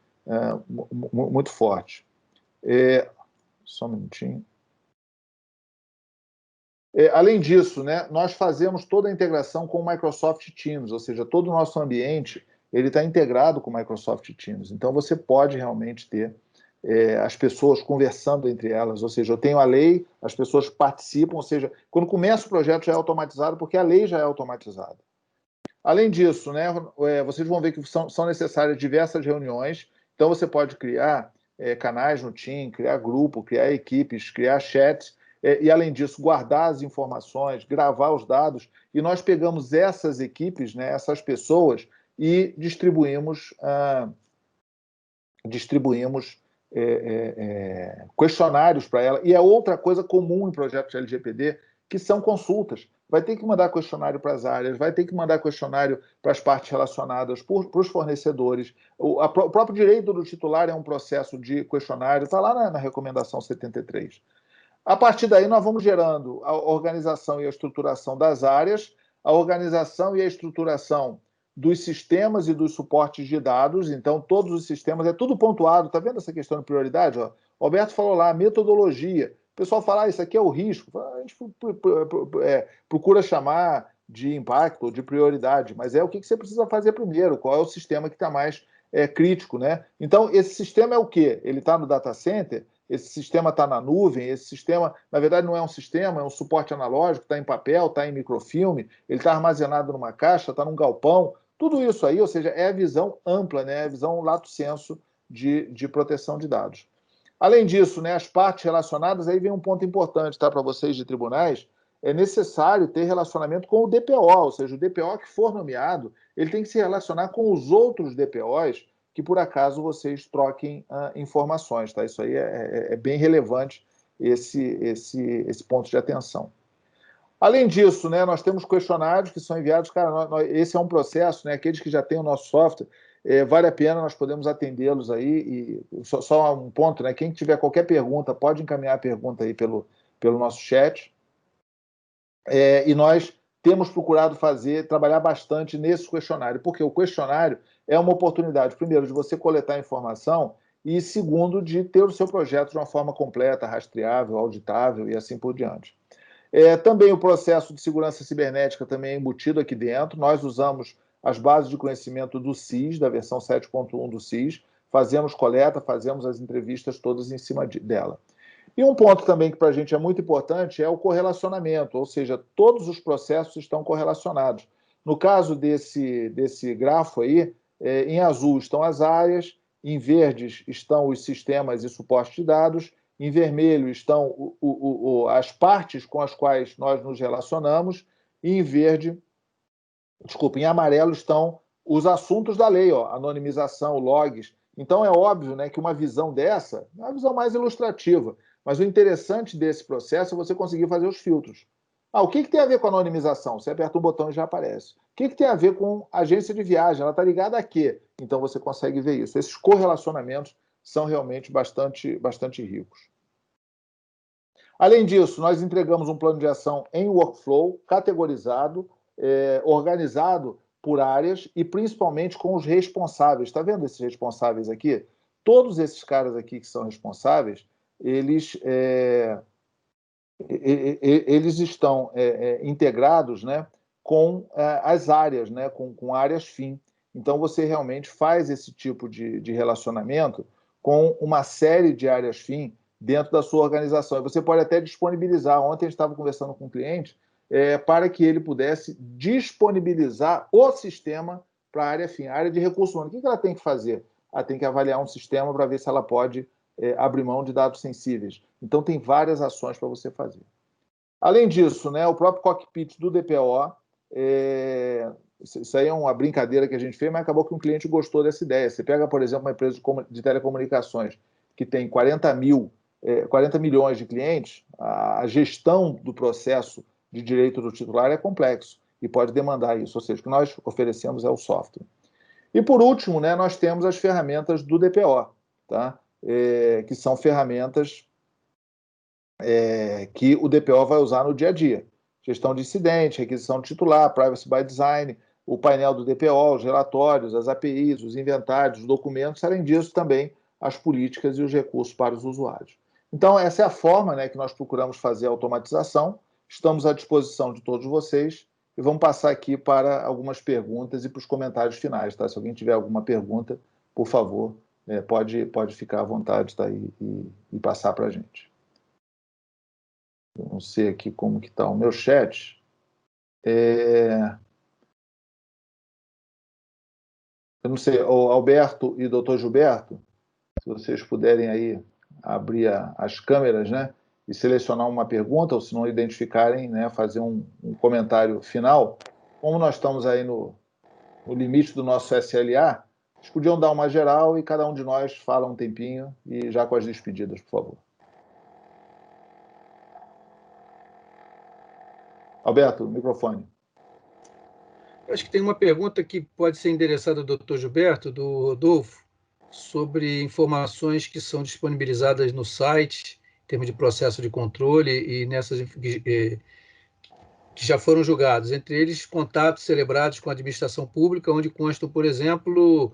fortes. Só um minutinho. Além disso, né, nós fazemos toda a integração com o Microsoft Teams, ou seja, todo o nosso ambiente ele está integrado com o Microsoft Teams. Então, você pode realmente ter as pessoas conversando entre elas, ou seja, eu tenho a lei, as pessoas participam, ou seja, quando começa o projeto já é automatizado, porque a lei já é automatizada. Além disso, né, vocês vão ver que são necessárias diversas reuniões, então você pode criar canais no Team, criar grupo, criar equipes, criar chats, e além disso, guardar as informações, gravar os dados, e nós pegamos essas equipes, né, essas pessoas, e distribuímos distribuímos questionários para ela. E é outra coisa comum em projetos de LGPD, que são consultas. Vai ter que mandar questionário para as áreas, vai ter que mandar questionário para as partes relacionadas, para os fornecedores. O próprio direito do titular é um processo de questionário, está lá na recomendação 73. A partir daí, nós vamos gerando a organização e a estruturação das áreas, a organização e a estruturação dos sistemas e dos suportes de dados. Então, todos os sistemas, é tudo pontuado. Está vendo essa questão de prioridade? Ó? O Alberto falou lá, metodologia. O pessoal fala, isso aqui é o risco. A gente procura chamar de impacto ou de prioridade, mas é o que você precisa fazer primeiro, qual é o sistema que está mais crítico, né? Então, esse sistema é o quê? Ele está no data center, esse sistema está na nuvem, esse sistema, na verdade, não é um sistema, é um suporte analógico, está em papel, está em microfilme, ele está armazenado numa caixa, está num galpão, tudo isso aí, ou seja, é a visão ampla, né? É a visão lato sensu de proteção de dados. Além disso, né, as partes relacionadas, aí vem um ponto importante, tá, para vocês de tribunais, é necessário ter relacionamento com o DPO, ou seja, o DPO que for nomeado, ele tem que se relacionar com os outros DPOs que, por acaso, vocês troquem informações, tá? Isso aí é bem relevante, esse ponto de atenção. Além disso, né, nós temos questionários que são enviados, cara, esse é um processo, né, aqueles que já têm o nosso software, vale a pena, nós podemos atendê-los aí, e só um ponto, né, quem tiver qualquer pergunta, pode encaminhar a pergunta aí pelo nosso chat, e nós temos procurado trabalhar bastante nesse questionário, porque o questionário é uma oportunidade, primeiro, de você coletar informação, e segundo, de ter o seu projeto de uma forma completa, rastreável, auditável e assim por diante. Também o processo de segurança cibernética também é embutido aqui dentro. Nós usamos as bases de conhecimento do CIS, da versão 7.1 do CIS, fazemos coleta, fazemos as entrevistas todas em cima dela. E um ponto também que para a gente é muito importante é o correlacionamento, ou seja, todos os processos estão correlacionados. No caso desse grafo aí, em azul estão as áreas, em verdes estão os sistemas e suporte de dados, em vermelho estão as partes com as quais nós nos relacionamos, e em amarelo estão os assuntos da lei, ó, anonimização, logs. Então é óbvio, né, que uma visão dessa é uma visão mais ilustrativa, mas o interessante desse processo é você conseguir fazer os filtros. O que tem a ver com anonimização? Você aperta um botão e já aparece. O que tem a ver com agência de viagem? Ela está ligada a quê? Então você consegue ver isso. Esses correlacionamentos são realmente bastante ricos. Além disso, nós entregamos um plano de ação em workflow, categorizado, organizado por áreas e principalmente com os responsáveis. Está vendo esses responsáveis aqui? Todos esses caras aqui que são responsáveis, eles estão integrados, né, com as áreas, né, com áreas fim. Então, você realmente faz esse tipo de relacionamento com uma série de áreas fim dentro da sua organização. E você pode até disponibilizar. Ontem a gente estava conversando com um cliente para que ele pudesse disponibilizar o sistema para a área fim, a área de recursos humanos. O que ela tem que fazer? Ela tem que avaliar um sistema para ver se ela pode abrir mão de dados sensíveis. Então, tem várias ações para você fazer. Além disso, né, o próprio cockpit do DPO, isso aí é uma brincadeira que a gente fez, mas acabou que um cliente gostou dessa ideia. Você pega, por exemplo, uma empresa de telecomunicações que tem 40 milhões de clientes, a gestão do processo de direito do titular é complexo e pode demandar isso, ou seja, o que nós oferecemos é o software. E, por último, né, nós temos as ferramentas do DPO, tá? Que são ferramentas que o DPO vai usar no dia a dia. Gestão de incidente, requisição de titular, privacy by design, o painel do DPO, os relatórios, as APIs, os inventários, os documentos, além disso também as políticas e os recursos para os usuários. Então, essa é a forma, né, que nós procuramos fazer a automatização. Estamos à disposição de todos vocês e vamos passar aqui para algumas perguntas e para os comentários finais. Tá? Se alguém tiver alguma pergunta, por favor, pode ficar à vontade, tá? e passar para a gente. Eu não sei aqui como que está o meu chat. Eu não sei, o Alberto e o doutor Gilberto, se vocês puderem aí abrir as câmeras, né, e selecionar uma pergunta, ou se não identificarem, né, fazer um comentário final. Como nós estamos aí no limite do nosso SLA, Vocês podiam dar uma geral e cada um de nós fala um tempinho e já com as despedidas, por favor. Alberto, microfone. Eu acho que tem uma pergunta que pode ser endereçada ao Dr. Gilberto, do Rodolfo, sobre informações que são disponibilizadas no site, em termos de processo de controle, e nessas que já foram julgados, entre eles contatos celebrados com a administração pública, onde constam, por exemplo,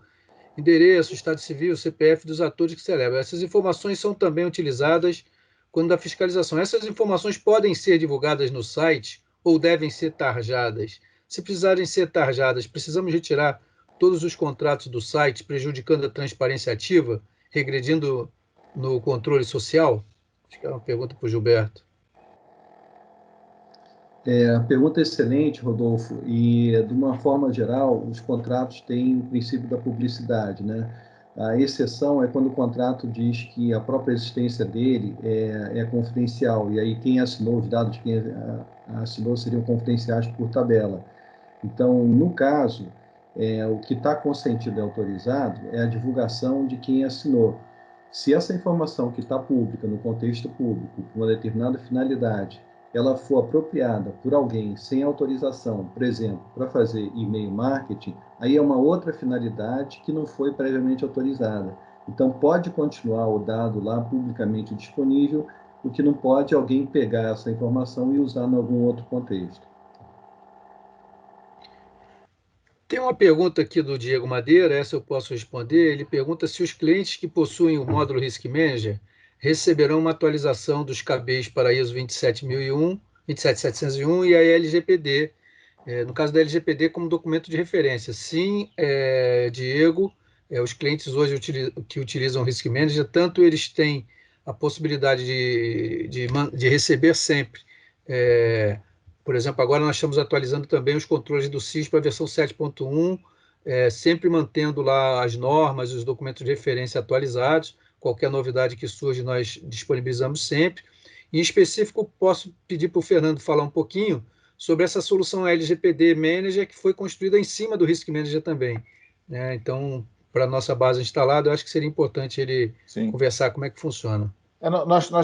endereço, estado civil, CPF dos atores que celebram. Essas informações são também utilizadas quando da fiscalização. Essas informações podem ser divulgadas no site ou devem ser tarjadas. Se precisarem ser tarjadas, precisamos retirar todos os contratos do site, prejudicando a transparência ativa, regredindo no controle social? Acho que é uma pergunta para o Gilberto. A pergunta é excelente, Rodolfo, e de uma forma geral, os contratos têm o princípio da publicidade, né? A exceção é quando o contrato diz que a própria existência dele é confidencial, e aí quem assinou, os dados de quem assinou seriam confidenciais por tabela. Então, no caso, o que está consentido e autorizado é a divulgação de quem assinou. Se essa informação que está pública, no contexto público, com uma determinada finalidade, ela for apropriada por alguém sem autorização, por exemplo, para fazer e-mail marketing, aí é uma outra finalidade que não foi previamente autorizada. Então, pode continuar o dado lá publicamente disponível, o que não pode é alguém pegar essa informação e usar em algum outro contexto. Tem uma pergunta aqui do Diego Madeira, essa eu posso responder. Ele pergunta se os clientes que possuem o módulo Risk Manager receberão uma atualização dos KBs para ISO 27001, 27701 e a LGPD, no caso da LGPD como documento de referência. Sim, Diego, os clientes hoje que utilizam o Risk Manager, tanto eles têm a possibilidade de receber sempre. Por exemplo, agora nós estamos atualizando também os controles do SIS para a versão 7.1, sempre mantendo lá as normas, os documentos de referência atualizados. Qualquer novidade que surge, nós disponibilizamos sempre. Em específico, posso pedir para o Fernando falar um pouquinho sobre essa solução LGPD Manager, que foi construída em cima do Risk Manager também, né? Então, para a nossa base instalada, eu acho que seria importante ele conversar como é que funciona.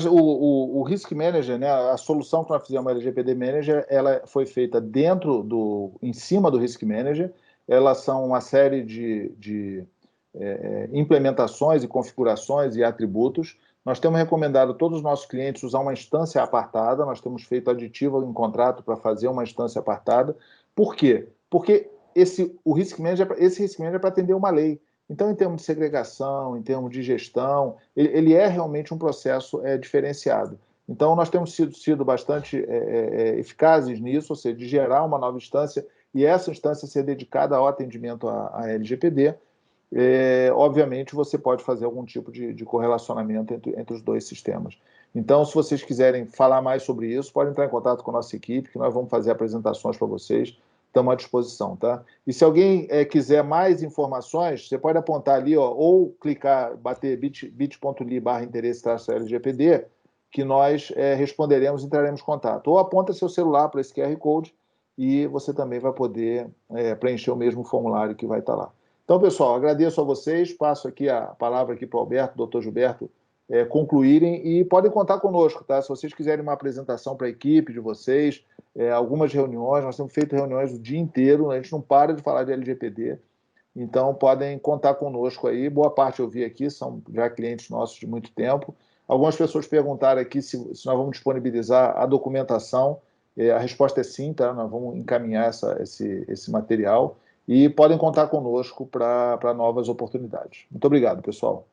O Risk Manager, né, a solução que nós fizemos, o LGPD Manager, ela foi feita em cima do Risk Manager. Elas são uma série de implementações e configurações e atributos. Nós temos recomendado a todos os nossos clientes usar uma instância apartada. Nós temos feito aditivo em contrato para fazer uma instância apartada. Por quê? Porque esse Risk Manager é para atender uma lei. Então, em termos de segregação, em termos de gestão, ele é realmente um processo diferenciado. Então, nós temos sido bastante eficazes nisso, ou seja, de gerar uma nova instância e essa instância ser dedicada ao atendimento à LGPD. Obviamente, você pode fazer algum tipo de correlacionamento entre os dois sistemas. Então, se vocês quiserem falar mais sobre isso, podem entrar em contato com a nossa equipe, que nós vamos fazer apresentações para vocês. Estamos à disposição, tá? E se alguém quiser mais informações, você pode apontar ali, ou clicar, bater bit.ly/interesse-LGPD, que nós responderemos e entraremos em contato. Ou aponta seu celular para esse QR Code e você também vai poder preencher o mesmo formulário que vai estar lá. Então, pessoal, agradeço a vocês, passo aqui a palavra aqui para o Alberto, doutor Gilberto, concluírem e podem contar conosco, tá? Se vocês quiserem uma apresentação para a equipe de vocês, algumas reuniões, nós temos feito reuniões o dia inteiro, a gente não para de falar de LGPD, então podem contar conosco aí. Boa parte eu vi aqui, são já clientes nossos de muito tempo. Algumas pessoas perguntaram aqui se nós vamos disponibilizar a documentação. A resposta é sim, tá? Nós vamos encaminhar esse material e podem contar conosco para novas oportunidades. Muito obrigado, pessoal.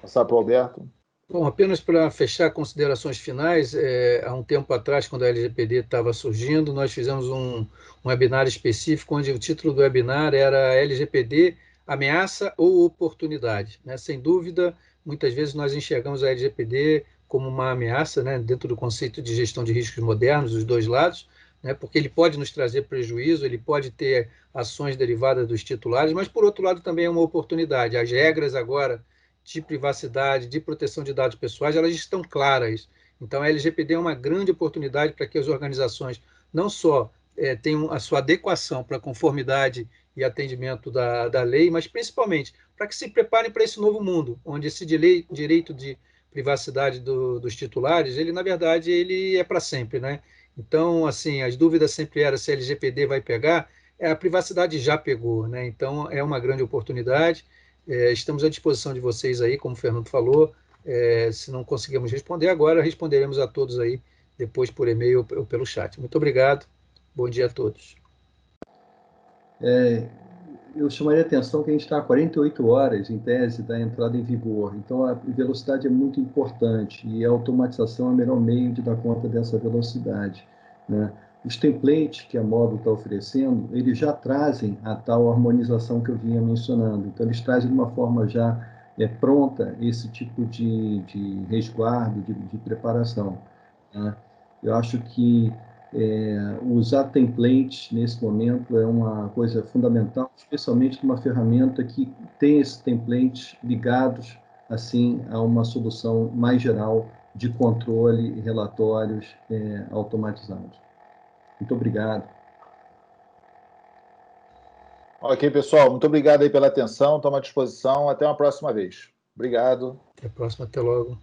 Passar para o Alberto. Bom, apenas para fechar considerações finais, há um tempo atrás, quando a LGPD estava surgindo, nós fizemos um webinar específico, onde o título do webinar era LGPD, ameaça ou oportunidade, né? Sem dúvida, muitas vezes nós enxergamos a LGPD como uma ameaça, né, dentro do conceito de gestão de riscos modernos, dos dois lados, né, porque ele pode nos trazer prejuízo, ele pode ter ações derivadas dos titulares, mas, por outro lado, também é uma oportunidade. As regras agora de privacidade, de proteção de dados pessoais, elas estão claras. Então, a LGPD é uma grande oportunidade para que as organizações não só tenham a sua adequação para a conformidade e atendimento da lei, mas principalmente para que se preparem para esse novo mundo, onde esse direito de privacidade dos titulares, ele, na verdade, ele é para sempre, né? Então, assim, as dúvidas sempre eram se a LGPD vai pegar, a privacidade já pegou, né? Então, é uma grande oportunidade. Estamos à disposição de vocês aí, como o Fernando falou. Se não conseguimos responder agora, responderemos a todos aí depois por e-mail ou pelo chat. Muito obrigado. Bom dia a todos. Eu chamaria a atenção que a gente está a 48 horas, em tese, da entrada em vigor. Então, a velocidade é muito importante e a automatização é o melhor meio de dar conta dessa velocidade, né? Os templates que a Módulo está oferecendo, eles já trazem a tal harmonização que eu vinha mencionando. Então, eles trazem de uma forma já pronta esse tipo de resguardo, de preparação, né? Eu acho que usar templates nesse momento é uma coisa fundamental, especialmente numa ferramenta que tem esses templates ligados assim a uma solução mais geral de controle e relatórios automatizados. Muito obrigado. Ok, pessoal, muito obrigado aí pela atenção, estamos à disposição, até uma próxima vez. Obrigado. Até a próxima, até logo.